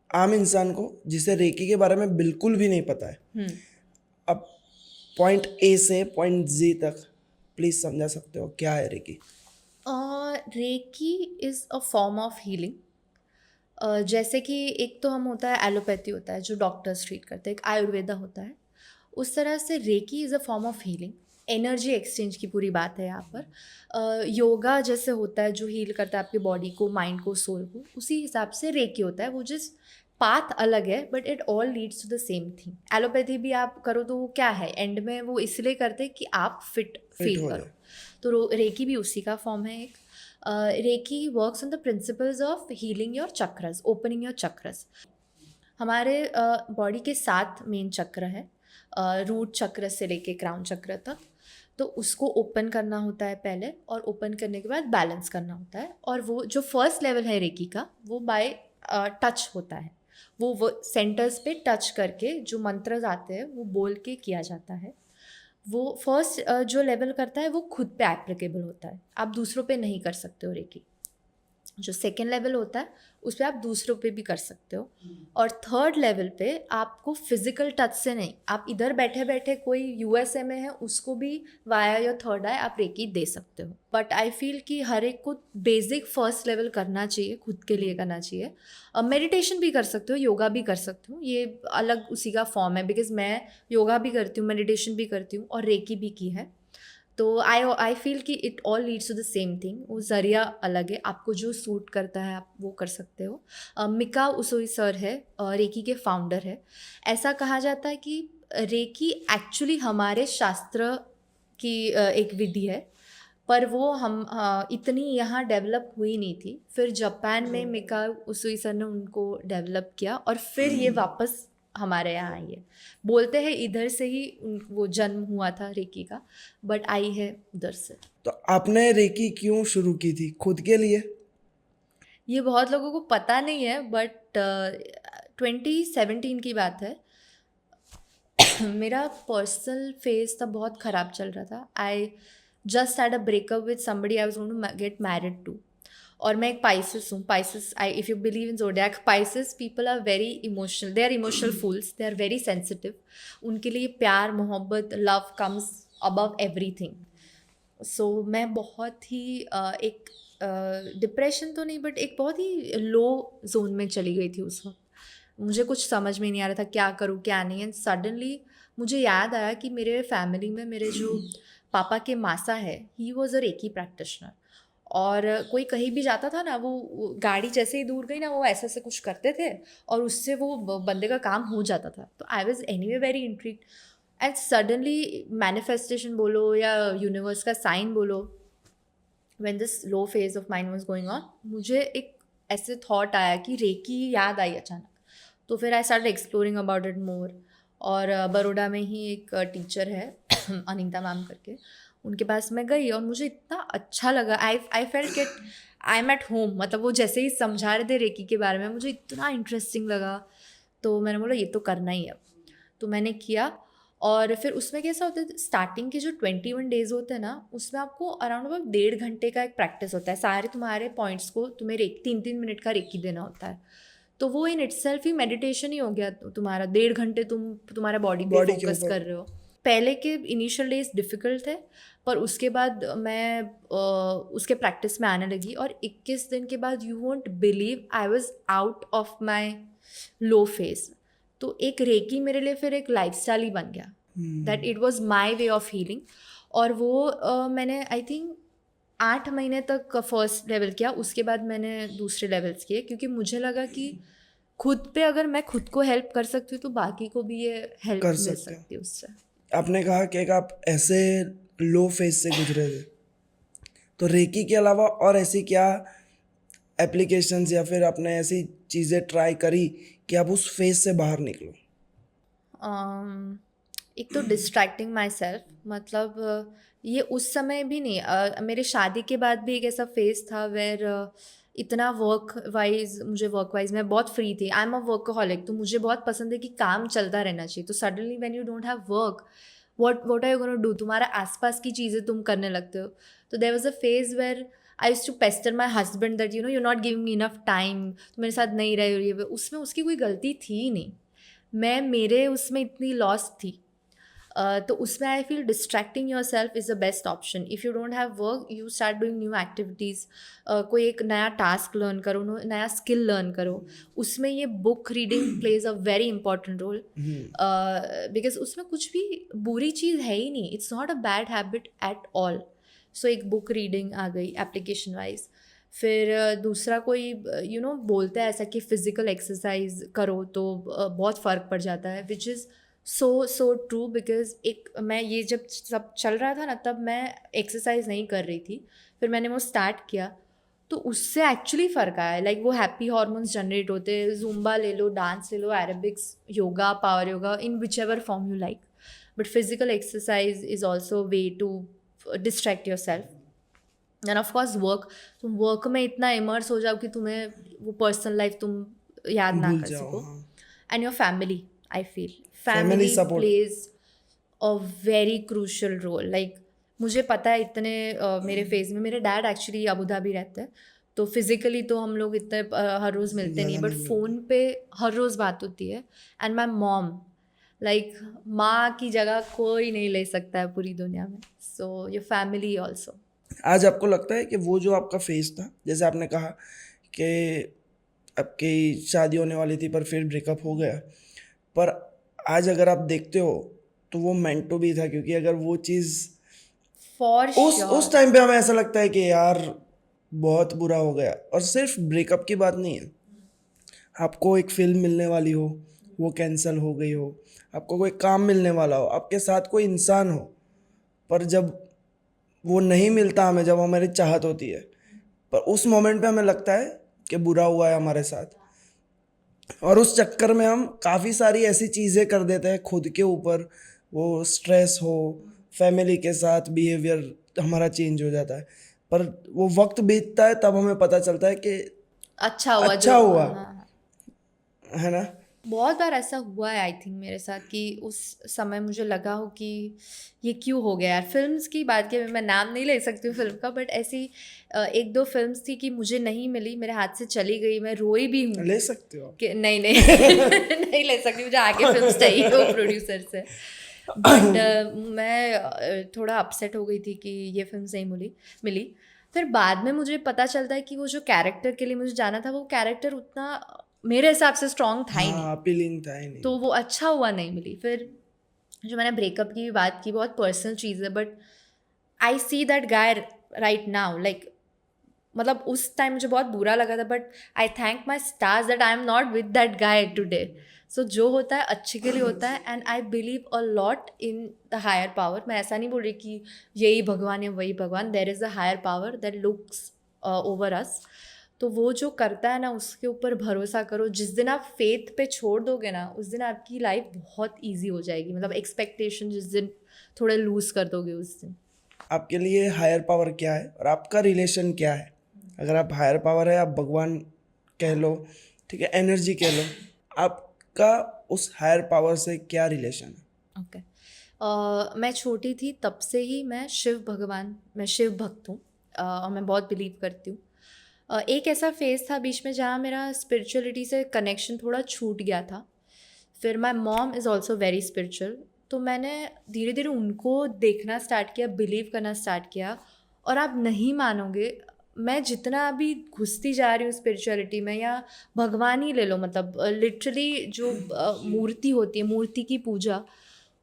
आम इंसान को जिसे रेकी के बारे में बिल्कुल भी नहीं पता है, अब पॉइंट ए से पॉइंट जी तक प्लीज समझा सकते हो क्या है reiki? Reiki is a form of healing. जैसे कि एक तो हम होता है एलोपैथी होता है जो डॉक्टर्स ट्रीट करते हैं, एक आयुर्वेदा होता है. उस तरह से reiki is a form of healing. Energy exchange की पूरी बात है यहाँ पर. योगा जैसे होता है जो हील करता है आपकी बॉडी को, माइंड को, सोल को, उसी हिसाब से रेकी होता है. वो जिस पाथ अलग है but it all leads to the same thing. Allopathy भी आप करो तो वो क्या है, एंड में वो इसलिए करते हैं कि आप फिट फील हो करो. जाए. तो रेकी भी उसी का फॉर्म है एक. Reiki works on the principles of healing your chakras, opening your chakras. हमारे बॉडी के 7 मेन चक्र है, रूट चक्र से लेके क्राउन चक्र तक. तो उसको ओपन करना होता है पहले, और ओपन करने के बाद बैलेंस करना होता है. और वो जो फर्स्ट लेवल है रेकी का, वो बाय टच होता है. वो सेंटर्स पे टच करके जो मंत्र आते हैं वो बोल के किया जाता है. वो फर्स्ट जो लेवल करता है वो खुद पे एप्लीकेबल होता है, आप दूसरों पे नहीं कर सकते हो रेकी. जो सेकेंड लेवल होता है उस पर आप दूसरों पे भी कर सकते हो. और थर्ड लेवल पे आपको फिजिकल टच से नहीं, आप इधर बैठे बैठे कोई यूएसए में है उसको भी वाया योर थर्ड आई आप रेकी दे सकते हो. बट आई फील कि हर एक को बेसिक फर्स्ट लेवल करना चाहिए, खुद के लिए करना चाहिए. मेडिटेशन भी कर सकते हो, योगा भी कर सकते हो, ये अलग उसी का फॉर्म है. बिकॉज मैं योगा भी करती हूँ, मेडिटेशन भी करती हूँ और रेकी भी की है. तो आई फील कि it all leads to the same thing, वो ज़रिया अलग है, आपको जो सूट करता है आप वो कर सकते हो। मिका उसोई सर है, रेकी के फाउंडर है। ऐसा कहा जाता है कि रेकी एक्चुअली हमारे शास्त्र की एक विधि है, पर वो हम इतनी यहाँ डेवलप हुई नहीं थी। फिर जापान में मिका उसुई सर ने उनको डेवलप किया और फिर ये वापस हमारे यहाँ आई है। बोलते हैं इधर से ही वो जन्म हुआ था रेकी का, बट आई है उधर से। तो आपने रेकी क्यों शुरू की थी, खुद के लिए? ये बहुत लोगों को पता नहीं है, बट 2017 की बात है। मेरा पर्सनल फेज तब बहुत ख़राब चल रहा था। I just had a breakup with somebody I was going to get married to. और मैं एक पाइसिस हूँ। Pisces, I if you believe in zodiac, Pisces people are very emotional, they are emotional fools, they are very sensitive. उनके लिए प्यार, मोहब्बत, love comes above everything. So मैं बहुत ही एक डिप्रेशन तो नहीं, बट एक बहुत ही लो जोन में चली गई थी उस वक्त। मुझे कुछ समझ में नहीं आ रहा था क्या करूँ क्या नहीं। एंड सडनली मुझे याद आया कि मेरे फैमिली में मेरे जो पापा के मासा है, he was a reiki practitioner. और कोई कहीं भी जाता था ना, वो गाड़ी जैसे ही दूर गई ना, वो ऐसे ऐसे कुछ करते थे और उससे वो बंदे का काम हो जाता था। तो I was any very intrigued. And suddenly manifestation बोलो या यूनिवर्स का साइन बोलो, when this low phase of mind was going on, मुझे एक ऐसे थॉट आया कि रेकी याद आई अचानक। तो फिर I started exploring about it more. और बड़ौदा में ही एक टीचर है अनीता मैम करके, उनके पास मैं गई और मुझे इतना अच्छा लगा। I felt get I am at home. मतलब वो जैसे ही समझा रहे थे रेकी के बारे में, मुझे इतना इंटरेस्टिंग लगा। तो मैंने बोला ये तो करना ही है अब। तो मैंने किया। और फिर उसमें कैसा होता है, स्टार्टिंग के जो 21 डेज होते हैं ना, उसमें आपको अराउंड अबाउट 1.5 घंटे का एक प्रैक्टिस होता है। सारे तुम्हारे पॉइंट्स को तुम्हें 3-3 मिनट का रेकी देना होता है। तो वो इन इटसेल्फ ही मेडिटेशन ही हो गया। तुम्हारा 1.5 घंटे तुम्हारे बॉडी पे बॉडी के फोकस ऊपर। कर रहे हो। पहले के इनिशियल डेज डिफ़िकल्ट थे, पर उसके बाद मैं उसके प्रैक्टिस में आने लगी। और 21 दिन के बाद you won't believe, I was out of my low phase. तो एक रेकी मेरे लिए फिर एक लाइफस्टाइल ही बन गया, that it was my way of healing. और वो मैंने आई थिंक 8 महीने तक फर्स्ट लेवल किया। उसके बाद मैंने दूसरे लेवल्स किए, क्योंकि मुझे लगा कि खुद पे अगर मैं खुद को हेल्प कर सकती हूँ तो बाकी को भी ये हेल्प कर मिल सकते हो। सकती है उससे। आपने कहा कि एक आप ऐसे लो फेज से गुजरे थे, तो रेकी के अलावा और ऐसी क्या एप्लीकेशंस या फिर आपने ऐसी चीज़ें ट्राई करी कि आप उस फेज से बाहर निकलो? एक तो डिस्ट्रैक्टिंग माई सेल्फ, मतलब ये उस समय भी नहीं, मेरे शादी के बाद भी एक ऐसा फेज था वेर इतना वर्क वाइज मैं बहुत फ्री थी। आई एम अ वर्कहॉलिक, तो मुझे बहुत पसंद है कि काम चलता रहना चाहिए। तो suddenly when you don't have work, what are you gonna do? तुम्हारा आसपास की चीज़ें तुम करने लगते हो। तो there was a phase where I used to pester my husband that you not giving me enough time, तो मेरे साथ नहीं रहे। ये उसमें उसकी कोई गलती थी ही नहीं, मैं मेरे उसमें इतनी लॉस थी। तो उसमें I feel distracting your self is the best option. If you don't have work, you start doing new activities. कोई एक नया टास्क लर्न करो, नया स्किल लर्न करो। उसमें ये book reading plays a very important role, because उसमें कुछ भी बुरी चीज़ है ही नहीं। It's not a bad habit at all. So एक बुक रीडिंग आ गई एप्लीकेशन वाइज। फिर दूसरा कोई बोलता है ऐसा कि फ़िज़िकल एक्सरसाइज करो तो बहुत फ़र्क पड़ जाता है, विच इज़ सो ट्रू। बिकॉज एक मैं ये जब सब चल रहा था ना, तब मैं एक्सरसाइज नहीं कर रही थी। फिर मैंने वो स्टार्ट किया तो उससे एक्चुअली फ़र्क आया। लाइक वो हैप्पी हॉर्मोन्स जनरेट होते हैं। ज़ुम्बा ले लो, डांस ले लो, aerobics, yoga, power yoga, in whichever form you like. But physical exercise is also way to distract yourself. And of course work, तुम वर्क में इतना इमर्स हो जाओ कि तुम्हें वो पर्सनल लाइफ तुम याद ना भूल कर जाओ, सको। हाँ। And your family, I feel family family support. Plays a very crucial role. Like मुझे पता है इतने मेरे फेज में मेरे डैड एक्चुअली अबू धाबी रहते हैं, तो फिज़िकली तो हम लोग इतने हर रोज़ मिलते नहीं, ज़्यादा बट नहीं मिलते। फ़ोन पे हर रोज़ बात होती है। एंड माई मॉम, लाइक माँ की जगह कोई नहीं ले सकता है पूरी दुनिया में। So your family also. आज आपको लगता है कि वो जो आपका फेज था, जैसे आपने कहा कि आपकी शादी होने वाली थी पर फिर ब्रेकअप हो गया, पर आज अगर आप देखते हो तो वो मेंट टू बी था, क्योंकि अगर वो चीज़ फॉर उस श्योर। टाइम पे हमें ऐसा लगता है कि यार बहुत बुरा हो गया। और सिर्फ ब्रेकअप की बात नहीं है, आपको एक फिल्म मिलने वाली हो, वो कैंसिल हो गई हो, आपको कोई काम मिलने वाला हो, आपके साथ कोई इंसान हो, पर जब वो नहीं मिलता हमें, जब हमारी चाहत होती है, पर उस मोमेंट पे हमें लगता है कि बुरा हुआ है हमारे साथ। और उस चक्कर में हम काफ़ी सारी ऐसी चीज़ें कर देते हैं खुद के ऊपर, वो स्ट्रेस हो, फैमिली के साथ बिहेवियर हमारा चेंज हो जाता है। पर वो वक्त बीतता है तब हमें पता चलता है कि अच्छा हुआ अच्छा जो, हुआ, हाँ हाँ। है ना। बहुत बार ऐसा हुआ है आई थिंक मेरे साथ कि उस समय मुझे लगा हो कि ये क्यों हो गया यार। फिल्म्स की बात की मैं नाम नहीं ले सकती हूँ फिल्म का, बट ऐसी एक दो फिल्म्स थी कि मुझे नहीं मिली, मेरे हाथ से चली गई, मैं रोई भी हूँ ले सकते हो आप। कि नहीं नहीं नहीं ले सकती, मुझे आगे फिल्म्स चाहिए वो प्रोड्यूसर से। बट मैं थोड़ा अपसेट हो गई थी कि ये फिल्म नहीं मिली। फिर बाद में मुझे पता चलता है कि वो जो कैरेक्टर के लिए मुझे जाना था, वो कैरेक्टर उतना मेरे हिसाब से स्ट्रॉन्ग था ही नहीं, हाँ, अपीलिंग था ही नहीं। तो वो अच्छा हुआ नहीं मिली। फिर जो मैंने ब्रेकअप की भी बात की, बहुत पर्सनल चीज़ है, but I see that guy right now, like मतलब उस टाइम मुझे बहुत बुरा लगा था, but I thank my stars that I am not with that guy today. सो जो होता है अच्छे के लिए होता है, and I believe a lot in the higher power. मैं ऐसा नहीं बोल रही कि यही भगवान है वही भगवान, there is a higher power that looks over us. तो वो जो करता है ना, उसके ऊपर भरोसा करो। जिस दिन आप फेथ पे छोड़ दोगे ना, उस दिन आपकी लाइफ बहुत ईजी हो जाएगी। मतलब एक्सपेक्टेशन जिस दिन थोड़े लूज कर दोगे, उस दिन। आपके लिए हायर पावर क्या है और आपका रिलेशन क्या है? अगर आप हायर पावर है, आप भगवान कह लो, ठीक है, एनर्जी कह लो, आपका उस हायर पावर से क्या रिलेशन है? ओके। मैं छोटी थी तब से ही मैं शिव भक्त हूँ, और मैं बहुत बिलीव करती हूँ। एक ऐसा फेज़ था बीच में जहाँ मेरा स्पिरिचुअलिटी से कनेक्शन थोड़ा छूट गया था। फिर my mom is also very spiritual, तो मैंने धीरे धीरे उनको देखना स्टार्ट किया, बिलीव करना स्टार्ट किया। और आप नहीं मानोगे, मैं जितना अभी घुसती जा रही हूँ स्पिरिचुअलिटी में, या भगवान ही ले लो, मतलब लिटरली जो मूर्ति होती है, मूर्ति की पूजा,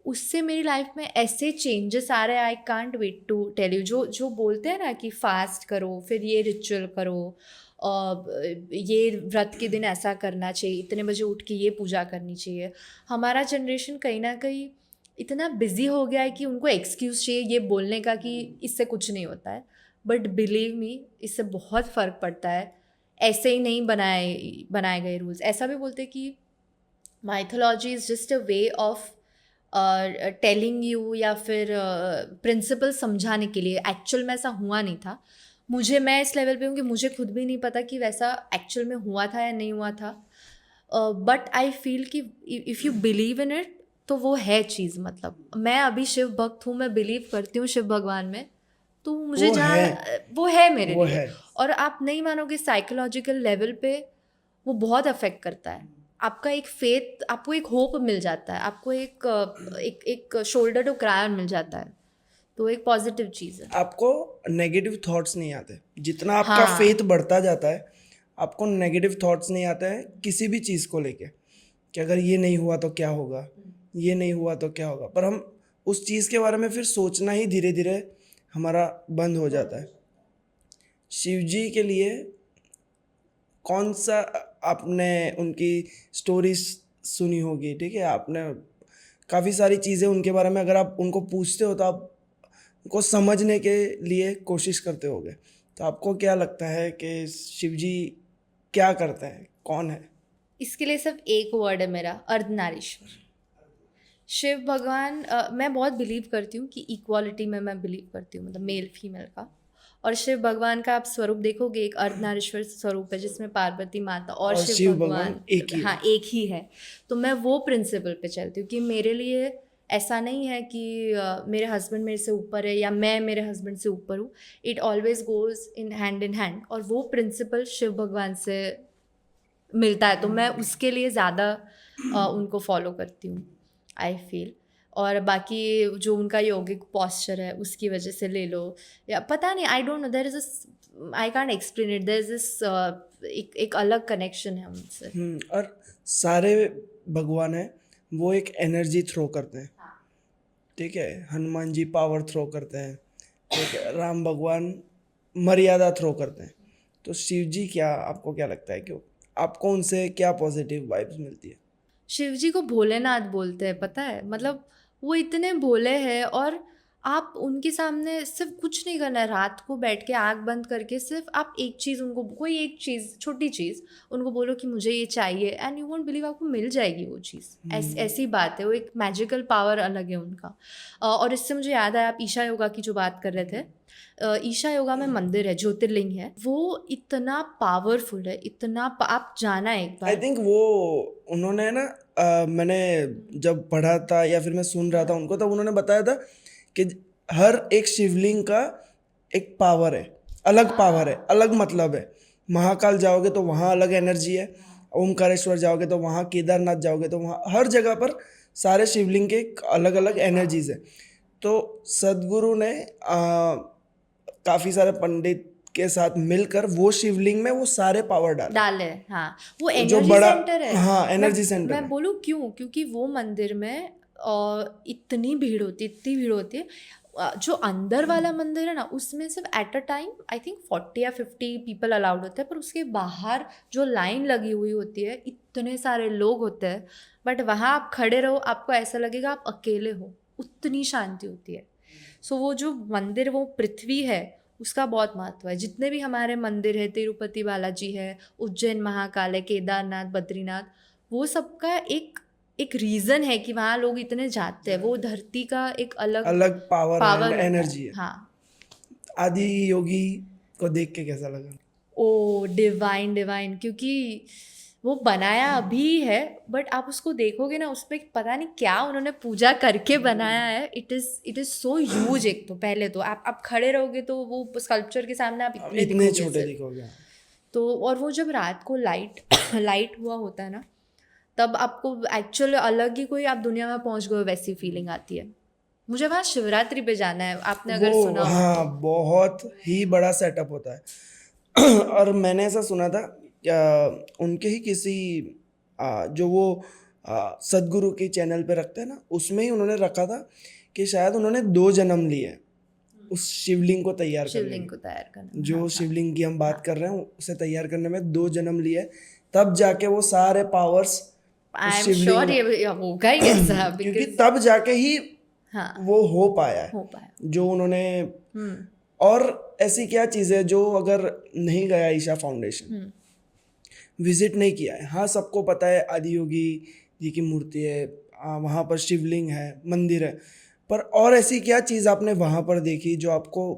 उससे मेरी लाइफ में ऐसे चेंजेस आ रहे हैं, I can't wait to tell you. जो जो बोलते हैं ना कि फास्ट करो, फिर ये रिचुअल करो, ये व्रत के दिन ऐसा करना चाहिए, इतने बजे उठ के ये पूजा करनी चाहिए। हमारा जनरेशन कहीं ना कहीं इतना बिजी हो गया है कि उनको एक्सक्यूज़ चाहिए ये बोलने का कि इससे कुछ नहीं होता है। बट बिलीव मी, इससे बहुत फ़र्क पड़ता है। ऐसे ही नहीं बनाए गए रूल्स। ऐसा भी बोलते हैं कि mythology is just a way of telling you, या फिर प्रिंसिपल समझाने के लिए। एक्चुअल में ऐसा हुआ नहीं था। मैं इस लेवल पे हूँ कि मुझे खुद भी नहीं पता कि वैसा एक्चुअल में हुआ था या नहीं हुआ था। बट आई फील कि if you believe in it, तो वो है चीज़। मतलब मैं अभी शिव भक्त हूँ, मैं बिलीव करती हूँ शिव भगवान में, तो मुझे वो है, वो है मेरे वो लिए। है। और आप नहीं मानोगे, साइकोलॉजिकल लेवल पे वो बहुत अफेक्ट करता है आपका। एक फेथ, आपको एक होप मिल जाता है, आपको एक शोल्डर टू क्राई ऑन मिल जाता है, तो एक पॉजिटिव चीज़ है। आपको नेगेटिव थॉट्स नहीं आते। जितना आपका फेथ हाँ। बढ़ता जाता है, आपको नेगेटिव थॉट्स नहीं आते हैं किसी भी चीज़ को लेके, कि अगर ये नहीं हुआ तो क्या होगा, ये नहीं हुआ तो क्या होगा। पर हम उस चीज़ के बारे में फिर सोचना ही धीरे धीरे हमारा बंद हो जाता है। शिव जी के लिए कौन सा, आपने उनकी स्टोरीज सुनी होगी, ठीक है, आपने काफ़ी सारी चीज़ें उनके बारे में, अगर आप उनको पूछते हो तो आप उनको समझने के लिए कोशिश करते होगे। तो आपको क्या लगता है कि शिव जी क्या करते हैं, कौन है? इसके लिए सिर्फ एक वर्ड है मेरा, अर्धनारीश्वर। शिव भगवान, मैं बहुत बिलीव करती हूँ कि इक्वालिटी में मैं बिलीव करती हूँ, मतलब मेल फीमेल का। और शिव भगवान का आप स्वरूप देखोगे, एक अर्धनारीश्वर स्वरूप है जिसमें पार्वती माता और और शिव शिव भगवान भगवान, एक ही हाँ, है। एक ही है। तो मैं वो प्रिंसिपल पे चलती हूँ कि मेरे लिए ऐसा नहीं है कि मेरे हस्बैंड मेरे से ऊपर है या मैं मेरे हस्बैंड से ऊपर हूँ। It always goes in hand, और वो प्रिंसिपल शिव भगवान से मिलता है, तो मैं उसके लिए ज़्यादा उनको फॉलो करती हूँ, आई फील। और बाकी जो उनका योगिक पॉस्चर है उसकी वजह से ले लो, या पता नहीं, I don't know, there is I can't explain it, there is this एक अलग कनेक्शन है उनसे। और सारे भगवान हैं, वो एक एनर्जी थ्रो करते हैं, ठीक है। हनुमान जी पावर थ्रो करते हैं, ठीक है, राम भगवान मर्यादा थ्रो करते हैं, तो शिव जी क्या, आपको क्या लगता है, क्यों आपको उनसे क्या पॉजिटिव वाइब्स मिलती है? शिव जी को भोलेनाथ बोलते हैं, पता है? मतलब वो इतने भोले हैं, और आप उनके सामने सिर्फ कुछ नहीं करना है, रात को बैठ के आँख बंद करके सिर्फ आप एक चीज़ उनको, कोई एक चीज़, छोटी चीज़ उनको बोलो कि मुझे ये चाहिए, एंड यू वोंट बिलीव आपको मिल जाएगी वो चीज़। ऐसी बात है, वो एक मैजिकल पावर अलग है उनका। और इससे मुझे याद आया, आप ईशा योगा की जो बात कर रहे थे, ईशा योगा में मंदिर है, ज्योतिर्लिंग है, वो इतना पावरफुल है, इतना आप जाना एक आई बार। थिंक वो उन्होंने ना मैंने जब पढ़ा था या फिर मैं सुन रहा था उनको, तब उन्होंने बताया था कि हर एक शिवलिंग का एक पावर है, अलग पावर है, अलग मतलब है। महाकाल जाओगे तो वहाँ अलग एनर्जी है, ओमकारेश्वर जाओगे तो वहाँ, केदारनाथ जाओगे तो वहाँ, हर जगह पर सारे शिवलिंग के अलग अलग एनर्जीज है। तो सदगुरु ने काफ़ी सारे पंडित के साथ मिलकर वो शिवलिंग में वो सारे पावर डाले, डाले, हाँ, वो जो एनर्जी बड़ा, सेंटर है। हाँ, मैं एनर्जी सेंटर मैं है। बोलूँ क्यों, क्योंकि वो मंदिर में इतनी भीड़ होती है, इतनी भीड़ होती है। जो अंदर वाला मंदिर है ना, उसमें सिर्फ at a time I think 40 या 50 पीपल अलाउड होते हैं, पर उसके बाहर जो लाइन लगी हुई होती है, इतने सारे लोग होते हैं, बट वहाँ आप खड़े रहो, आपको ऐसा लगेगा आप अकेले हो, उतनी शांति होती है। सो वो जो मंदिर, वो पृथ्वी है, उसका बहुत महत्व है। जितने भी हमारे मंदिर है, तिरुपति बालाजी है, उज्जैन महाकाल है, केदारनाथ, बद्रीनाथ, वो सबका एक एक रीज़न है कि वहाँ लोग इतने जाते हैं। वो धरती का एक अलग अलग पावर एंड पावर होता है। एनर्जी है। हाँ। आदि योगी को देख के कैसा लगा? ओ डिवाइन, डिवाइन, क्योंकि वो बनाया अभी है, बट आप उसको देखोगे ना, उस पर पता नहीं क्या उन्होंने पूजा करके बनाया है। It is so huge. एक तो पहले तो आप खड़े रहोगे तो वो स्कल्पचर के सामने आप इतने इतने दिखोगे छोटे सिर्फ। दिखोगे। तो और वो जब रात को लाइट लाइट हुआ होता है ना, तब आपको एक्चुअली अलग ही कोई, आप दुनिया में पहुंच गए हो, वैसी फीलिंग आती है। मुझे वहाँ शिवरात्रि पे जाना है, आपने अगर वो सुना हो हाँ, तो। बहुत ही बड़ा सेटअप होता है। और मैंने ऐसा सुना था, उनके ही किसी जो वो सदगुरु के चैनल पे रखते हैं ना, उसमें ही उन्होंने रखा था कि शायद उन्होंने 2 जन्म लिए हैं उस शिवलिंग को तैयार करने शिवलिंग में। को तैयार करना में, जो हाँ, हाँ, शिवलिंग की हम बात कर रहे हैं, उसे तैयार करने में 2 जन्म लिए, तब जाके वो सारे पावर्स आई उस एम शिवलिंग श्योर में ये होगा ही ऐसा, क्योंकि बिकॉज तब जाके ही हाँ, वो हो पाया है हो पाया। जो उन्होंने। हम्म। और ऐसी क्या चीज़ है जो अगर नहीं गया ईशा फाउंडेशन, विजिट नहीं किया है, हाँ सबको पता है आदि योगी जी की मूर्ति है, वहाँ पर शिवलिंग है, मंदिर है, पर और ऐसी क्या चीज़ आपने वहाँ पर देखी जो आपको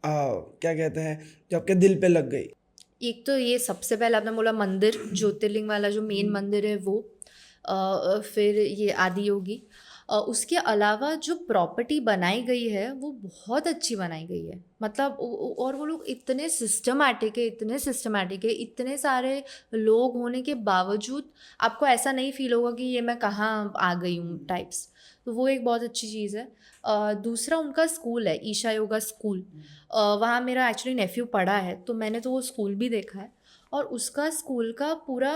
क्या कहते हैं, जो आपके दिल पे लग गई? एक तो ये सबसे पहले आपने बोला मंदिर, ज्योतिर्लिंग वाला जो मेन मंदिर है वो, फिर ये आदि योगी। उसके अलावा जो प्रॉपर्टी बनाई गई है वो बहुत अच्छी बनाई गई है, मतलब और वो लोग इतने सिस्टमैटिक है, इतने सिस्टमैटिक है, इतने सारे लोग होने के बावजूद आपको ऐसा नहीं फील होगा कि ये मैं कहाँ आ गई हूँ टाइप्स। तो वो एक बहुत अच्छी चीज़ है। दूसरा उनका स्कूल है, ईशा योगा स्कूल। वहाँ मेरा एक्चुअली नेफ्यू पढ़ा है, तो मैंने तो वो स्कूल भी देखा है। और उसका स्कूल का पूरा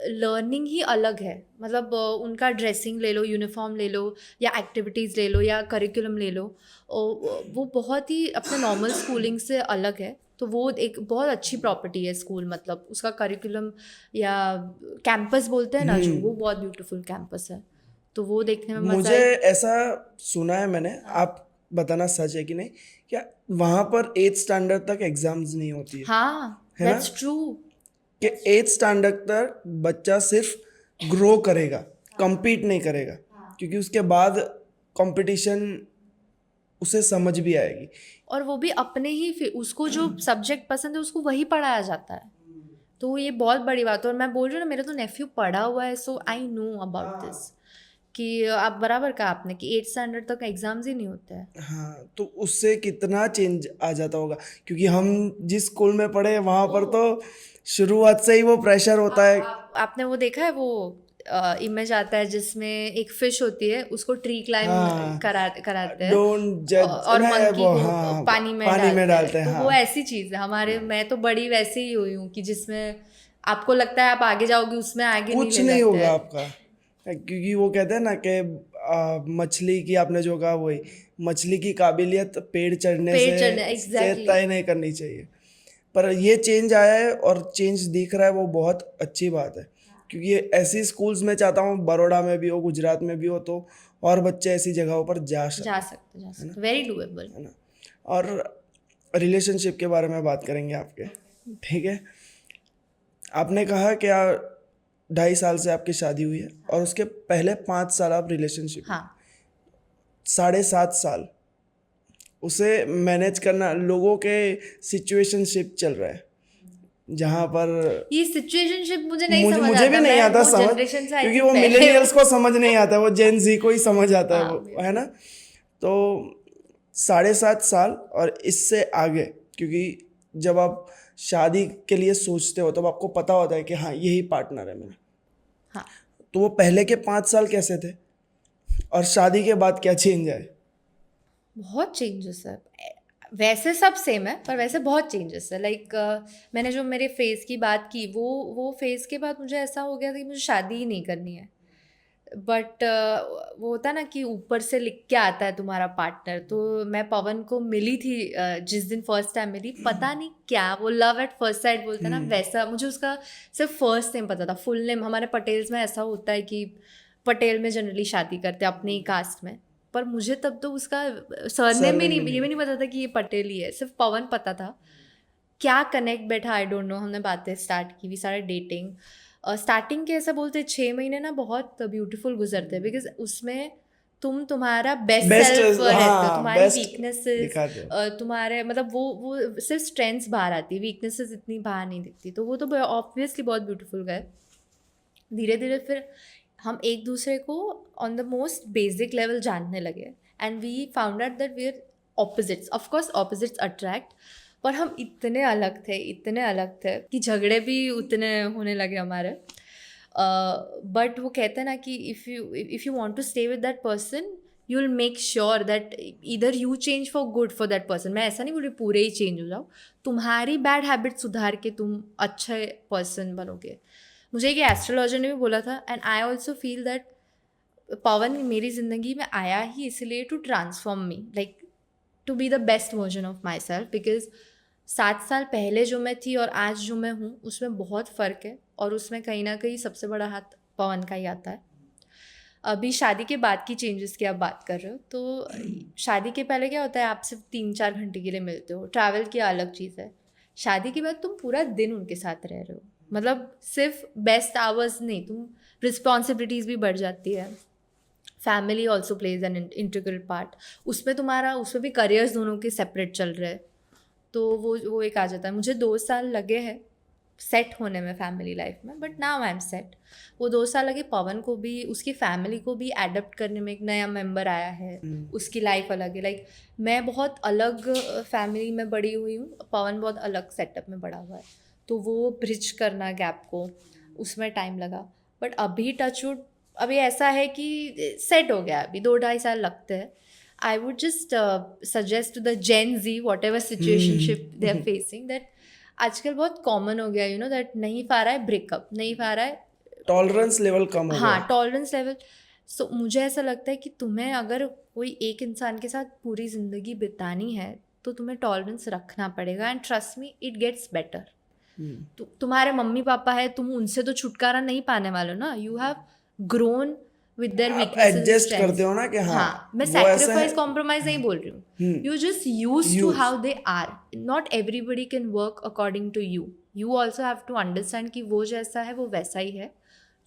लर्निंग ही अलग है, मतलब उनका ड्रेसिंग ले लो, यूनिफॉर्म ले लो, या एक्टिविटीज़ ले लो, या करिकुलम ले लो, वो बहुत ही अपने नॉर्मल स्कूलिंग से अलग है। तो वो एक बहुत अच्छी प्रॉपर्टी है स्कूल, मतलब उसका करिकुलम या कैंपस बोलते हैं ना जो, वो बहुत ब्यूटीफुल कैंपस है। तो वो देखने में मज़ा मुझे आई। ऐसा सुना है मैंने, आप बताना सच है कि नहीं, क्या वहाँ पर 8th स्टैंडर्ड तक एग्जाम्स नहीं होती है? हाँ, है ना? That's true. कि 8th स्टैंडर्ड तक बच्चा सिर्फ ग्रो करेगा, compete नहीं करेगा, क्योंकि उसके बाद कंपटीशन उसे समझ भी आएगी। और वो भी अपने ही उसको जो सब्जेक्ट पसंद है उसको वही पढ़ाया जाता है। तो ये बहुत बड़ी बात है। और मैं बोल रही हूँ ना, मेरा तो नेफ्यू पढ़ा हुआ है, सो आई नो अबाउट दिस, कि आप बराबर कहा आपने कि 8th स्टैंडर्ड तक एग्जाम्स ही नहीं होते हैं। हाँ, तो उससे कितना चेंज आ जाता होगा, क्योंकि हम जिस स्कूल में पढ़े वहाँ पर तो शुरुआत से ही वो प्रेशर होता है। आपने वो देखा है, वो इमेज आता है जिसमें एक फिश होती है, उसको ट्री क्लाइम हाँ, कराते हैं, डोंट जज, और ना मंकी वो, को हाँ, पानी में पानी में डालते डालते हैं। हैं, तो हाँ। वो ऐसी चीज़ है हमारे, मैं तो बड़ी वैसे ही हुई हूँ कि जिसमें आपको लगता है आप आगे जाओगे, उसमें आगे नहीं कुछ ले नहीं जाते होगा हैं। आपका, क्योंकि वो कहते हैं ना कि मछली की आपने जो कहा वही, मछली की काबिलियत पेड़ चढ़ने पेड़ से चढ़ने, exactly. तय नहीं करनी चाहिए। पर ये चेंज आया है और चेंज दिख रहा है, वो बहुत अच्छी बात है, क्योंकि ये ऐसी स्कूल्स में चाहता हूँ बड़ौदा में भी हो, गुजरात में भी हो, तो और बच्चे ऐसी जगहों पर जा सकते, वेरी डूएबल है ना। और रिलेशनशिप के बारे में बात करेंगे आपके, ठीक है। आपने कहा कि 2.5 साल से आपकी शादी हुई है और उसके पहले 5 साल आप रिलेशनशिप, हाँ 7.5 साल उसे मैनेज करना, लोगों के सिचुएशनशिप चल रहा है जहाँ पर ये सिचुएशनशिप मुझे नहीं समझ मुझे भी आता, नहीं मैं आता वो समझ, जनरेशन से आई क्योंकि थी वो पहले मिलेनियल्स को समझ नहीं आता, वो जेन जी को ही समझ आता है, हाँ, वो है ना। तो 7.5 साल और इससे आगे, क्योंकि जब आप शादी के लिए सोचते हो तब आपको पता होता है कि हाँ यही पार्टनर है मेरा, हाँ तो वो पहले के 5 साल कैसे थे और शादी के बाद क्या चेंज आए? बहुत चेंजेस है, वैसे सब सेम है पर वैसे बहुत चेंजेस है। लाइक मैंने जो मेरे फेज़ की बात की, वो फेज़ के बाद मुझे ऐसा हो गया था कि मुझे शादी ही नहीं करनी है। बट वो होता है ना कि ऊपर से लिख के आता है तुम्हारा पार्टनर। तो मैं पवन को मिली थी जिस दिन फर्स्ट टाइम मिली, पता नहीं क्या वो लव एट फर्स्ट साइट बोलते हैं ना, वैसा मुझे उसका सिर्फ फर्स्ट नेम पता था। फुल नेम हमारे पटेल्स में ऐसा होता है कि पटेल में जनरली शादी करते हैं अपनी ही कास्ट में, पर मुझे तब तो उसका सरनेम भी नहीं, ये भी नहीं पता था कि ये पटेल ही है, सिर्फ पवन पता था। क्या कनेक्ट बैठा आई डोंट नो, हमने बातें स्टार्ट की, वी सारे डेटिंग। स्टार्टिंग के ऐसा बोलते 6 महीने ना बहुत ब्यूटीफुल गुजरते हैं, बिकॉज उसमें तुम तुम्हारा बेस्ट सेल्फ रहते हो, तुम्हारी वीकनेसेस, तुम्हारे मतलब वो सिर्फ स्ट्रेंथ्स बाहर आती है, वीकनेसेस इतनी बाहर नहीं दिखती। तो वो तो ऑब्वियसली बहुत ब्यूटीफुल गए। धीरे धीरे फिर हम एक दूसरे को on the most basic level जानने लगे and we found out that we are opposites. Of course opposites attract, पर हम इतने अलग थे कि झगड़े भी उतने होने लगे हमारे। बट वो कहते हैं ना कि if you want to stay with that person you will make sure that इधर you change for good for that person. मैं ऐसा नहीं बोल रही पूरे ही चेंज हो जाओ, तुम्हारी बैड हैबिट सुधार के तुम अच्छे पर्सन बनोगे। मुझे एक एस्ट्रोलॉजर ने भी बोला था and I also feel that Pawan मेरी ज़िंदगी में आया ही इसलिए to transform me, like to be the best version of myself. Because 7 साल पहले जो मैं थी और आज जो मैं हूँ उसमें बहुत फ़र्क है, और उसमें कहीं ना कहीं सबसे बड़ा हाथ पवन का ही आता है। अभी शादी के बाद की चेंजेस की आप बात कर रहे हो, तो शादी के पहले क्या होता है, आप सिर्फ 3-4 घंटे के लिए मिलते हो, ट्रैवल की अलग चीज़ है। शादी के बाद तुम पूरा दिन उनके साथ रह रहे हो, मतलब सिर्फ बेस्ट आवर्स नहीं, तुम रिस्पॉन्सिबिलिटीज़ भी बढ़ जाती है। Family also plays an integral part. उसमें भी करियर्स दोनों के सेपरेट चल रहे हैं, तो वो एक आ जाता है। मुझे 2 साल लगे हैं सेट होने में फैमिली लाइफ में, but now I am set. वो 2 साल लगे पवन को भी, उसकी फैमिली को भी एडप्ट करने में। एक नया मेंबर आया है, उसकी लाइफ अलग है। लाइक मैं बहुत अलग फैमिली में बड़ी हुई हूँ, पवन बहुत अलग सेटअप में बड़ा हुआ है, तो वो ब्रिज करना गैप को, उसमें टाइम लगा। बट अभी टचवुड अभी ऐसा है कि सेट हो गया, अभी 2-2.5 साल लगते हैं। I would just suggest to the Gen Z, whatever situationship they are facing, that आजकल बहुत कॉमन हो गया, यू नो, दैट नहीं पा रहा है ब्रेकअप, नहीं पा रहा है, टॉलरेंस लेवल कम हो गया। हाँ टॉलरेंस लेवल। सो मुझे ऐसा लगता है कि तुम्हें अगर कोई एक इंसान के साथ पूरी ज़िंदगी बितानी है तो तुम्हें टॉलरेंस रखना पड़ेगा, and trust me it gets better. तुम्हारे मम्मी पापा है, तुम उनसे तो छुटकारा नहीं पाने वाले हो ना, you have grown with their weaknesses, adjust करते हो ना कि हाँ मैं सैक्रिफाइस कॉम्प्रोमाइज नहीं बोल रही हूँ, you just use to how they are. Not everybody can work according to you, you also have to understand कि वो जैसा है वो वैसा ही है,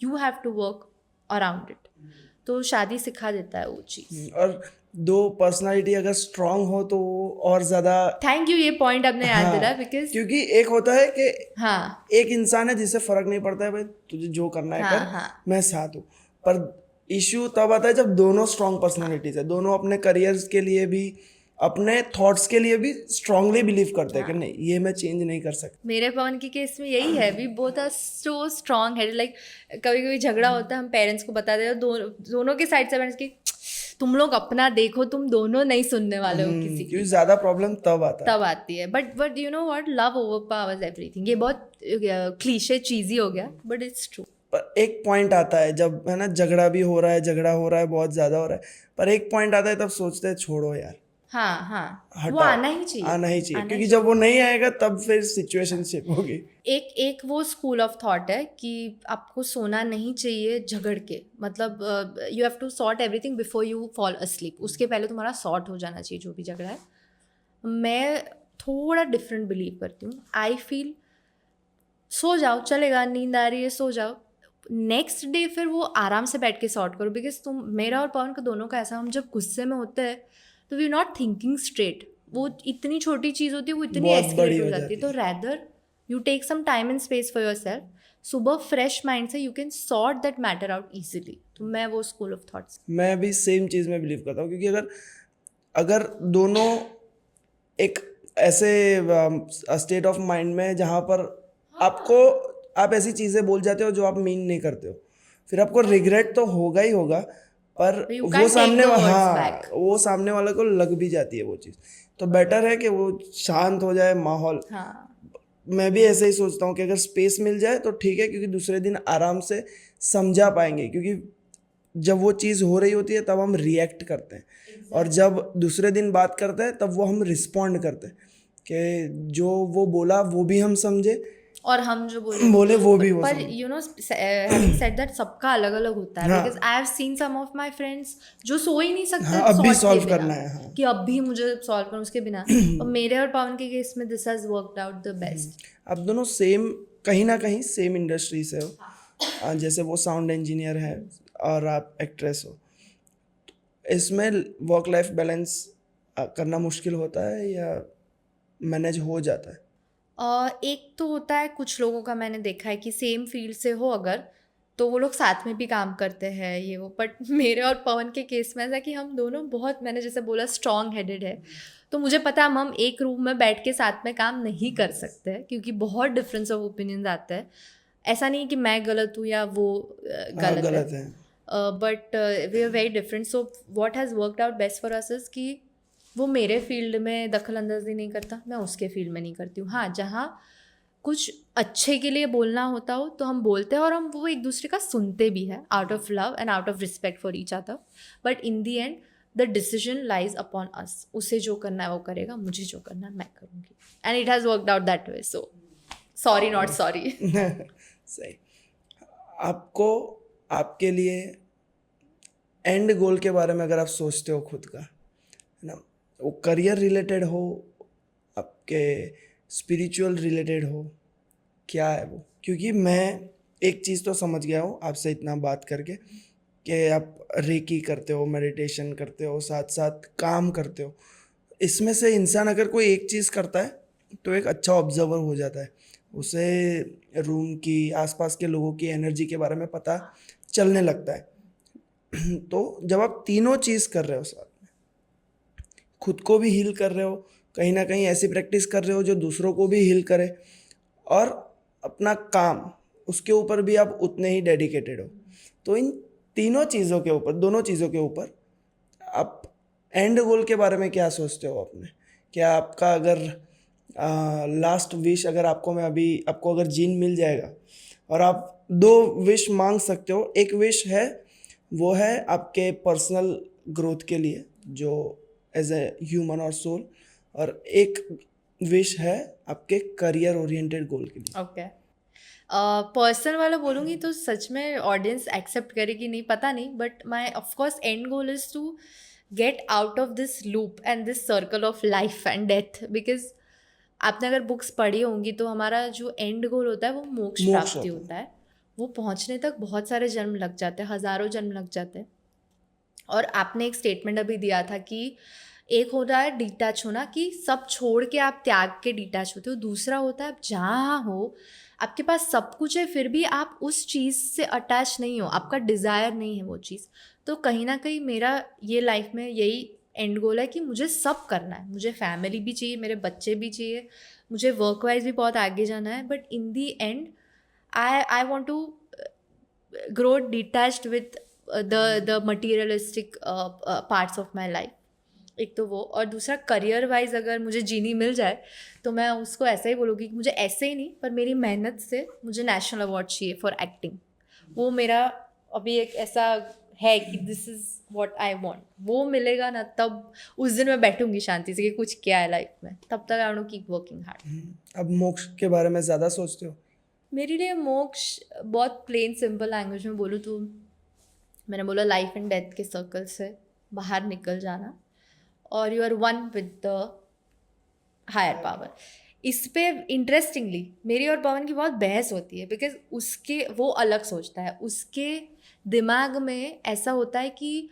you have to work around it. तो शादी सिखा देता है वो चीज़। और 2 पर्सनालिटी अगर स्ट्रांग हो तो और ज़्यादा। थैंक यू, ये पॉइंट आपने याद हाँ, दिलाया, बिकॉज क्योंकि एक होता है कि हाँ एक इंसान है जिससे फर्क नहीं पड़ता है, भाई तुझे जो करना है कर, मैं साथ हूँ। पर इश्यू तब आता है जब दोनों स्ट्रांग पर्सनालिटीज है, दोनों अपने करियर्स के लिए भी अपने थॉट्स के लिए भी स्ट्रांगली बिलीव करते हैं कि नहीं ये मैं चेंज नहीं कर सकता। मेरे पवन की केस में यही है, we both are so strong headed. Like कभी कभी झगड़ा होता है, हम पेरेंट्स को बता देते हैं, दोनों के साइड से पेरेंट्स की, तुम लोग अपना देखो, तुम दोनों नहीं सुनने वाले हो किसी की। क्योंकि ज्यादा प्रॉब्लम तब आती है। But you know what, love overpowers everything. ये बहुत क्लीशे चीज़ी हो गया, बट इट्स ट्रू। पर एक पॉइंट आता है जब, है ना, झगड़ा हो रहा है बहुत ज़्यादा हो रहा है, पर एक पॉइंट आता है तब सोचते हैं छोड़ो यार, हाँ हाँ, वो हटाओ, आना ही चाहिए, आना ही चाहिए, आना क्योंकि ही जब वो नहीं आएगा तब फिर सिचुएशनशिप होगी। एक एक वो स्कूल ऑफ थॉट है कि आपको सोना नहीं चाहिए झगड़ के, मतलब you have to sort everything before you fall asleep, उसके पहले तुम्हारा सॉर्ट हो जाना चाहिए जो भी झगड़ा है। मैं थोड़ा डिफरेंट बिलीव करती हूँ। आई फील सो जाओ, चलेगा, नींद आ रही है सो जाओ, नेक्स्ट डे फिर वो आराम से बैठ के सॉर्ट करो। बिकॉज तुम, मेरा और पवन का दोनों का ऐसा, हम जब गुस्से में होते हैं तो वी नॉट थिंकिंग स्ट्रेट, वो इतनी छोटी चीज़ होती है वो इतनी बहुत एस्केलेट बड़ी हो हो जाती है। जाती तो है। Rather you take some time and space for yourself, सुबह फ्रेश माइंड से you can sort that matter out easily. तो मैं वो स्कूल ऑफ थॉट्स। मैं भी सेम चीज़ में बिलीव करता हूँ, क्योंकि अगर अगर दोनों एक ऐसे स्टेट ऑफ माइंड में जहाँ पर आपको, आप ऐसी चीज़ें बोल जाते हो जो आप मीन नहीं करते हो, फिर आपको रिग्रेट तो होगा ही होगा, पर You वो can't take the words हाँ, back. वो सामने वाले को लग भी जाती है वो चीज़। तो बेटर है कि वो शांत हो जाए माहौल। हाँ, मैं भी ऐसे ही सोचता हूँ कि अगर स्पेस मिल जाए तो ठीक है, क्योंकि दूसरे दिन आराम से समझा पाएंगे, क्योंकि जब वो चीज़ हो रही होती है तब हम रिएक्ट करते हैं, और जब दूसरे दिन बात करते हैं तब वो हम रिस्पॉन्ड करते हैं कि जो वो बोला वो भी हम समझे, और हम जो बोले वो भी वो पर समझे। You know having said that सबका अलग अलग होता है। हाँ। Because I have seen some of my friends जो सो ही नहीं सकते हाँ, अब भी सॉर्ट सॉल्व के बिना, करना है। हाँ, कि अब भी मुझे सॉल्व करना उसके बिना। और मेरे और पवन के केस में this has worked out the best. आप दोनों सेम, कहीं ना कहीं सेम इंडस्ट्री से हो। जैसे वो साउंड इंजीनियर है और आप एक्ट्रेस हो, इसमें वर्क लाइफ बैलेंस करना मुश्किल होता है या मैनेज हो जाता है? एक तो होता है, कुछ लोगों का मैंने देखा है कि सेम फील्ड से हो अगर, तो वो लोग साथ में भी काम करते हैं ये वो। बट मेरे और पवन के केस में ऐसा कि हम दोनों बहुत, मैंने जैसे बोला, स्ट्रॉन्ग हेडेड है। तो मुझे पता है हम एक रूम में बैठ के साथ में काम नहीं कर सकते हैं, क्योंकि बहुत डिफरेंस ऑफ ओपिनियंस आता है। ऐसा नहीं कि मैं गलत हूँ या वो हाँ, गलत गलत है, है। But we are very different. So what has worked out best for us is कि वो मेरे फील्ड में दखल अंदाजी नहीं करता, मैं उसके फील्ड में नहीं करती हूँ। हाँ, जहाँ कुछ अच्छे के लिए बोलना होता हो तो हम बोलते हैं, और हम वो एक दूसरे का सुनते भी हैं, out of love and out of respect for each other. But in the and the decision lies upon us. उसे जो करना है वो करेगा, मुझे जो करना है मैं करूँगी, and it has worked out that way. So sorry not sorry. सही। आपको, आपके लिए एंड गोल के बारे में अगर आप सोचते हो खुद का, है ना, वो करियर रिलेटेड हो, आपके स्पिरिचुअल रिलेटेड हो, क्या है वो? क्योंकि मैं एक चीज़ तो समझ गया हूँ आपसे इतना बात करके, कि आप रेकी करते हो, मेडिटेशन करते हो, साथ साथ काम करते हो। इसमें से इंसान अगर कोई एक चीज़ करता है तो एक अच्छा ऑब्जर्वर हो जाता है, उसे रूम की, आसपास के लोगों की एनर्जी के बारे में पता चलने लगता है। तो जब आप तीनों चीज़ कर रहे हो साथ में, खुद को भी हील कर रहे हो, कहीं ना कहीं ऐसी प्रैक्टिस कर रहे हो जो दूसरों को भी हील करे, और अपना काम, उसके ऊपर भी आप उतने ही डेडिकेटेड हो, तो इन तीनों चीज़ों के ऊपर, दोनों चीज़ों के ऊपर आप एंड गोल के बारे में क्या सोचते हो अपने? क्या आपका अगर लास्ट विश, अगर आपको, मैं अभी आपको अगर जीन मिल जाएगा और आप 2 विश मांग सकते हो, एक विश है वो है आपके पर्सनल ग्रोथ के लिए जो एज ए ह्यूमन और सोल, और एक विश है आपके करियर ओरिएंटेड गोल के लिए। ओके, पर्सनल वाला बोलूँगी तो सच में ऑडियंस एक्सेप्ट करेगी नहीं, पता नहीं। But my of course end goal is to get out of this loop and this circle of life and death. Because आपने अगर बुक्स पढ़ी होंगी तो हमारा जो एंड गोल होता है वो मोक्ष प्राप्ति होता है। वो पहुंचने तक बहुत सारे जन्म लग जाते हैं, हज़ारों जन्म लग जाते हैं। और आपने एक स्टेटमेंट अभी दिया था कि एक होता है डिटैच होना, कि सब छोड़ के आप त्याग के डिटैच होते हो। दूसरा होता है आप जहाँ हो, आपके पास सब कुछ है, फिर भी आप उस चीज़ से अटैच नहीं हो, आपका डिज़ायर नहीं है वो चीज़। तो कहीं ना कहीं मेरा ये लाइफ में यही एंड गोल है कि मुझे सब करना है। मुझे फैमिली भी चाहिए, मेरे बच्चे भी चाहिए, मुझे वर्क वाइज भी बहुत आगे जाना है। But in the end I want to grow detached with the materialistic parts of my life। एक तो वो, और दूसरा करियर वाइज अगर मुझे जीनी मिल जाए तो मैं उसको ऐसा ही बोलूँगी कि मुझे ऐसे ही नहीं, पर मेरी मेहनत से मुझे नेशनल अवार्ड चाहिए फॉर एक्टिंग। वो मेरा अभी एक ऐसा है कि this is what I want, वो मिलेगा ना तब उस दिन मैं बैठूंगी शांति से कि कुछ क्या है लाइफ में, तब तक I want to keep working hard. अब मोक्ष के बारे में ज़्यादा सोचते हो? मेरे लिए मोक्ष बहुत प्लेन सिंपल लैंग्वेज में बोलूँ तो मैंने बोला लाइफ एंड डेथ के सर्कल से बाहर निकल जाना और you are one with the higher power. इस पे इंटरेस्टिंगली मेरी और पवन की बहुत बहस होती है बिकॉज उसके वो अलग सोचता है, उसके दिमाग में ऐसा होता है कि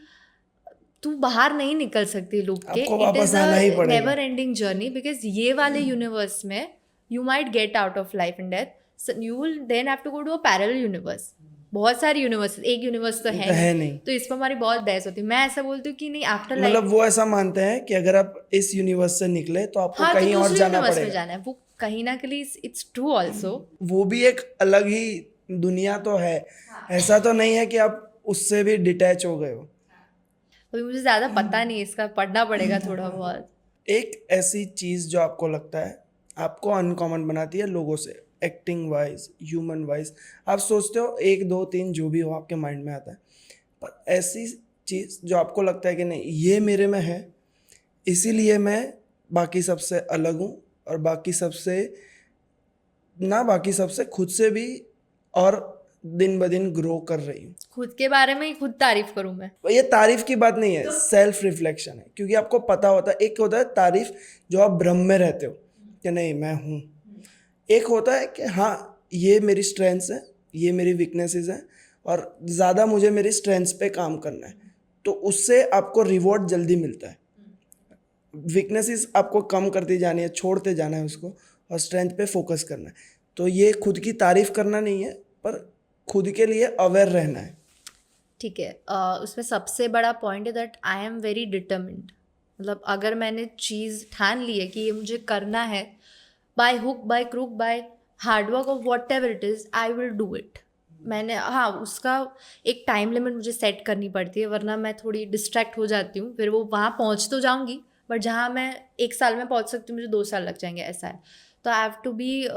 तू बाहर नहीं निकल सकती लूप के, आपको इट वापस इज आना ही अ पड़ेगा। नेवर एंडिंग जर्नी बिकॉज ये वाले यूनिवर्स में you might get out of life and death, you will then have to go to a parallel universe. बहुत सारे यूनिवर्स, एक यूनिवर्स तो ये है तो है नहीं, नहीं। तो इस पर हमारी बहुत बहस होती है। मैं ऐसा बोलती हूँ कि नहीं, आफ्टर लाइफ मतलब वो ऐसा मानते हैं कि अगर आप इस यूनिवर्स से निकले तो आपको हाँ तो कहीं और दूसरे जाना यूनिवर्स में पड़ेगा। जाना है, वो कहीं ना कहीं इट्स ट्रू ऑल्सो। वो भी एक अलग ही दुनिया तो है, ऐसा तो नहीं है कि आप उससे भी डिटैच हो गए हो। अभी मुझे ज़्यादा पता नहीं, इसका पढ़ना पड़ेगा थोड़ा बहुत। एक ऐसी चीज़ जो आपको लगता है आपको अनकॉमन बनाती है लोगों से, एक्टिंग वाइज, ह्यूमन वाइज, आप सोचते हो एक दो तीन जो भी हो आपके माइंड में आता है, पर ऐसी चीज़ जो आपको लगता है कि नहीं ये मेरे में है, इसीलिए मैं बाकी सबसे अलग हूँ और बाकी सबसे खुद से भी और दिन ब दिन ग्रो कर रही हूँ। खुद के बारे में ही खुद तारीफ करूँ मैं? ये तारीफ की बात नहीं है, सेल्फ रिफ्लेक्शन है, क्योंकि आपको पता होता है, एक होता है तारीफ जो आप भ्रम में रहते हो कि नहीं मैं हूँ, एक होता है कि हाँ ये मेरी स्ट्रेंथ्स है, ये मेरी वीकनेसेस हैं और ज़्यादा मुझे मेरी स्ट्रेंथ्स पे काम करना है, तो उससे आपको रिवॉर्ड जल्दी मिलता है। वीकनेसेस आपको कम करती जानी है, छोड़ते जाना है उसको और स्ट्रेंथ पे फोकस करना है। तो ये खुद की तारीफ करना नहीं है, पर खुद के लिए अवेयर रहना है। ठीक है, उसमें सबसे बड़ा पॉइंट है that I am very determined. मतलब अगर मैंने चीज़ ठान ली है कि ये मुझे करना है, by hook by crook by hard work और whatever it is, I will do it. मैंने हाँ उसका एक टाइम लिमिट मुझे सेट करनी पड़ती है, वरना मैं थोड़ी डिस्ट्रैक्ट हो जाती हूँ। फिर वो वहाँ पहुँच तो जाऊँगी, बट जहाँ मैं 1 साल में पहुँच सकती हूँ मुझे 2 साल लग जाएंगे, ऐसा है। तो I have to be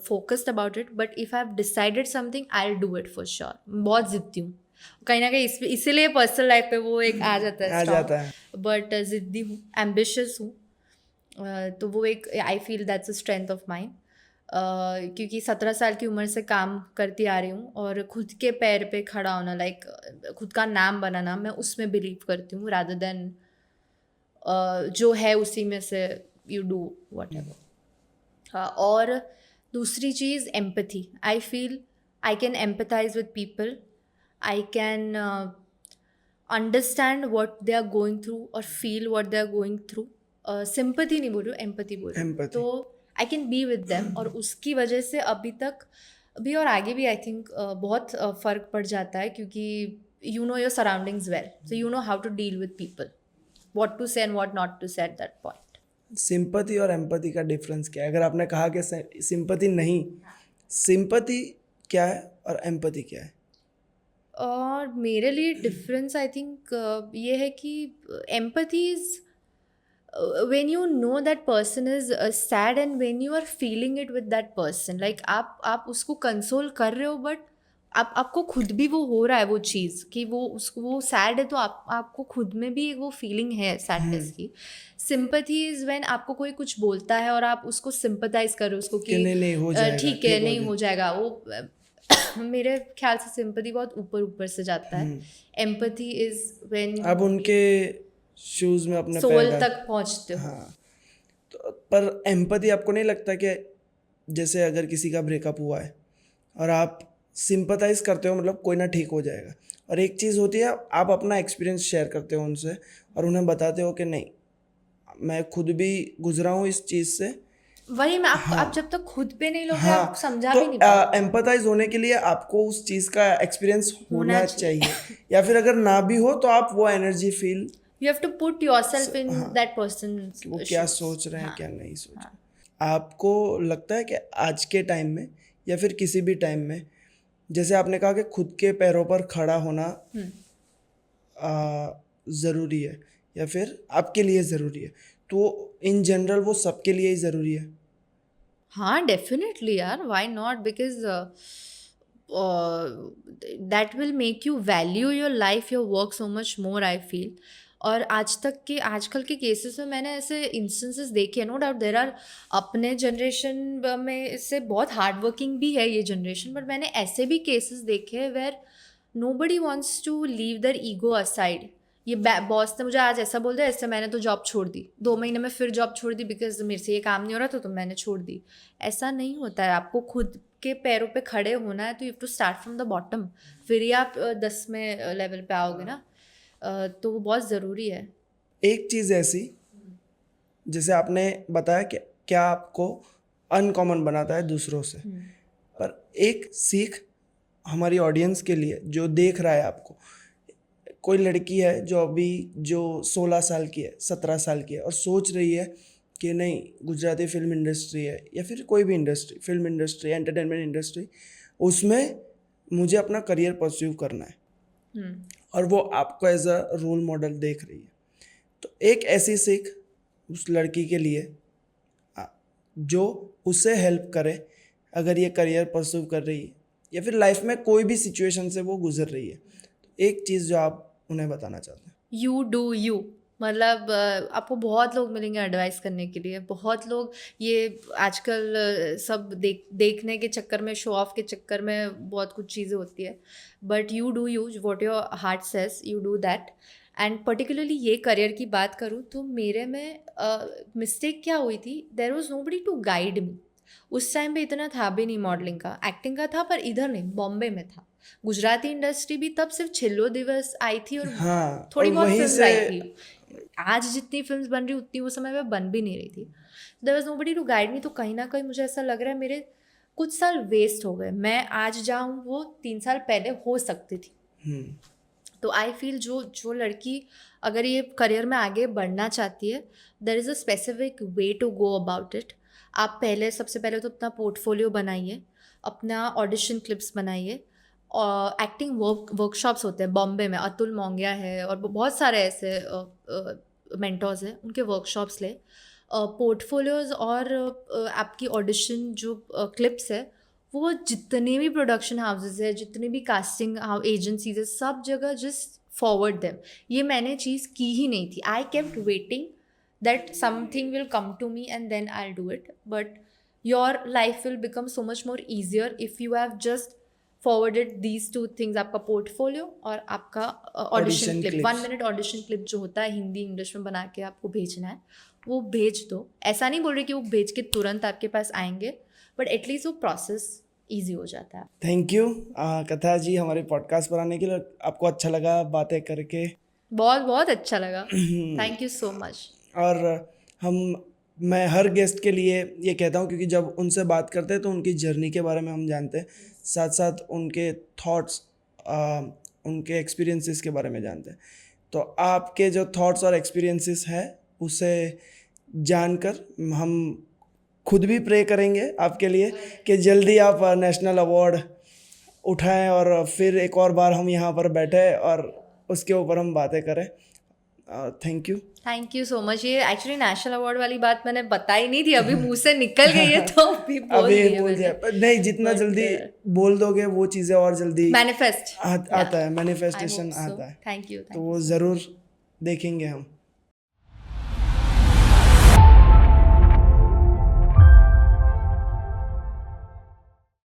focused about it, but if I have decided something I will do it for sure. बहुत जिद्दी हूँ कहीं ना कहीं, इसीलिए पर्सनल लाइफ पे वो एक आ जाता है आ जाता है। बट जिद्दी हूँ, एम्बिशियस हूँ। तो वो एक I feel that's a strength of mind, क्योंकि 17 साल की उम्र से काम करती आ रही हूँ और खुद के पैर पे खड़ा होना, लाइक खुद का नाम बनाना, मैं उसमें बिलीव करती हूँ रादर देन जो है उसी में से यू डू वट एवर। और दूसरी चीज़ empathy, I feel I can empathise with people, I can understand what they are going through और feel what they are going through. Sympathy नहीं बोल रही हूँ, एम्पैथी बोल रही हूँ। Empathy. तो I can be with them, और उसकी वजह से अभी और आगे भी आई थिंक बहुत फ़र्क पड़ जाता है, क्योंकि you know your surroundings well, so you know how to deal with people, what to say and what not to say at that point. Sympathy और एम्पैथी का डिफरेंस क्या है? अगर आपने कहा कि सिंपैथी नहीं, सिंपैथी क्या है और एम्पैथी क्या है? और मेरे लिए डिफरेंस आई थिंक ये है कि empathy is when you know that person is sad and when you are feeling it with that person, like आप उसको कंसोल कर रहे हो, बट आपको खुद भी वो हो रहा है वो चीज़ कि वो सैड है, तो आपको खुद में भी वो फीलिंग है सैडनेस की। सिंपैथी इज़ व्हेन आपको कोई कुछ बोलता है और आप उसको सिंपैथाइज कर रहे हो उसको कि नहीं हो जाएगा, ठीक है नहीं हो जाएगा वो मेरे ख्याल से सिंपैथी बहुत ऊपर ऊपर से जाता है। एम्पैथी इज़ व्हेन आप उनके शूज़ में अपने सोल पैर तक पहुंचते हो। हाँ, तो पर एम्पैथी आपको नहीं लगता कि जैसे अगर किसी का ब्रेकअप हुआ है और आप सिंपैथाइज करते हो, मतलब कोई ना ठीक हो जाएगा, और एक चीज़ होती है आप अपना एक्सपीरियंस शेयर करते हो उनसे और उन्हें बताते हो कि नहीं मैं खुद भी गुजरा हूँ इस चीज़ से। वही मैं आप जब तक खुद पे नहीं लोगे हाँ, आप समझा तो भी नहीं पाओगे। एम्पैथाइज होने के लिए आपको उस चीज़ का एक्सपीरियंस होना होना चाहिए। चाहिए, या फिर अगर ना भी हो तो आप वो energy feel, you have to put yourself in that person, वो क्या सोच रहे हैं क्या नहीं सोच रहे। आपको लगता है कि आज के टाइम में या फिर किसी भी टाइम में, जैसे आपने कहा कि खुद के पैरों पर खड़ा होना ज़रूरी है या फिर आपके लिए ज़रूरी है, तो इन जनरल वो सबके लिए ही ज़रूरी है? हाँ डेफिनेटली यार, why not, because that will make you value your life, your work so much more, I feel. और आजकल के केसेस में मैंने ऐसे इंस्टेंसेस देखे हैं. नो डाउट देर आर, अपने जनरेशन में से बहुत हार्ड वर्किंग भी है ये जनरेशन, बट मैंने ऐसे भी केसेस देखे हैं where nobody wants to leave their ego aside. ये बॉस ने मुझे आज ऐसा बोल दिया, ऐसे मैंने तो जॉब छोड़ दी, 2 महीने में फिर जॉब छोड़ दी बिकॉज मेरे से ये काम नहीं हो रहा था तो मैंने छोड़ दी. ऐसा नहीं होता है. आपको खुद के पैरों पे खड़े होना है तो you have to start from the bottom, फिर ही आप 10वें लेवल पे आओगे ना. तो वो बहुत ज़रूरी है. एक चीज़ ऐसी, जैसे आपने बताया कि क्या आपको अनकॉमन बनाता है दूसरों से, पर एक सीख हमारी ऑडियंस के लिए जो देख रहा है आपको, कोई लड़की है जो 16 साल की है, 17 साल की है और सोच रही है कि नहीं, गुजराती फिल्म इंडस्ट्री है या फिर कोई भी industry, film industry, entertainment industry, उसमें मुझे अपना करियर परस्यू करना है, और वो आपको एज अ रोल मॉडल देख रही है, तो एक ऐसी सीख उस लड़की के लिए जो उसे हेल्प करे अगर ये करियर परस्यू कर रही है या फिर लाइफ में कोई भी सिचुएशन से वो गुजर रही है, तो एक चीज़ जो आप उन्हें बताना चाहते हैं. You do you. मतलब आपको बहुत लोग मिलेंगे एडवाइस करने के लिए. बहुत लोग ये आजकल सब देखने के चक्कर में, शो ऑफ के चक्कर में बहुत कुछ चीज़ें होती है. But you do you, what your heart says, you do that. And particularly ये करियर की बात करूँ तो मेरे में मिस्टेक क्या हुई थी, there was nobody to guide me. उस टाइम पे इतना था भी नहीं मॉडलिंग का, एक्टिंग का था, पर इधर नहीं, बॉम्बे में था. गुजराती इंडस्ट्री भी तब सिर्फ छिल्लो दिवस आई थी और हाँ, थोड़ी और बहुत वहीं फिल्म से आई थी. आज जितनी फिल्म्स बन रही उतनी उस समय में बन भी नहीं रही थी. There was nobody to guide me. तो कहीं ना कहीं मुझे ऐसा लग रहा है मेरे कुछ साल वेस्ट हो गए. मैं आज जाऊँ वो 3 साल पहले हो सकती थी. तो आई फील जो लड़की अगर ये करियर में आगे बढ़ना चाहती है, there is a specific way to go about it. आप सबसे पहले तो अपना पोर्टफोलियो बनाइए, अपना ऑडिशन क्लिप्स बनाइए, और एक्टिंग वर्कशॉप्स होते हैं बॉम्बे में, अतुल मोंगिया है और बहुत सारे ऐसे मेंटर्स हैं, उनके वर्कशॉप्स ले. पोर्टफोलियोज और आपकी ऑडिशन जो क्लिप्स है, वो जितने भी प्रोडक्शन हाउसेज है, जितने भी कास्टिंग एजेंसीज है, सब जगह जस्ट फॉरवर्ड देम. ये मैंने चीज़ की ही नहीं थी. I kept waiting that something will come to me and then I'll do it. But your life will become so much more easier if you have just forwarded these 2 things, आपका पोर्टफोलियो और आपका audition clip. 1 minute audition clip जो होता है हिंदी इंग्लिश में बना के आपको भेजना है, वो भेज दो. ऐसा नहीं बोल रही कि वो भेज के तुरंत आपके पास आएंगे, बट एटलीस्ट वो प्रोसेस ईजी हो जाता है. थैंक यू कथा जी हमारे पॉडकास्ट पर आने के लिए. आपको अच्छा लगा बातें करके? बहुत बहुत अच्छा लगा. Thank you so much. और मैं हर गेस्ट के लिए ये कहता हूँ, क्योंकि जब उनसे बात करते हैं तो उनकी जर्नी के बारे में हम जानते हैं, साथ साथ उनके थॉट्स, उनके एक्सपीरियंसेस के बारे में जानते हैं. तो आपके जो थॉट्स और एक्सपीरियंसेस हैं उसे जानकर हम खुद भी प्रे करेंगे आपके लिए कि जल्दी आप नेशनल अवार्ड उठाएं और फिर एक और बार हम यहाँ पर बैठे और उसके ऊपर हम बातें करें. Thank you so much. ये एक्चुअली नेशनल अवार्ड वाली बात मैंने बताई नहीं थी, अभी मुंह से निकल गई है तो अभी बोल दिया. नहीं, जितना जल्दी बोल दोगे वो चीज़ें और जल्दी मैनिफेस्ट आता है, मैनिफेस्टेशन आता है. Thank you. तो वो ज़रूर देखेंगे हम.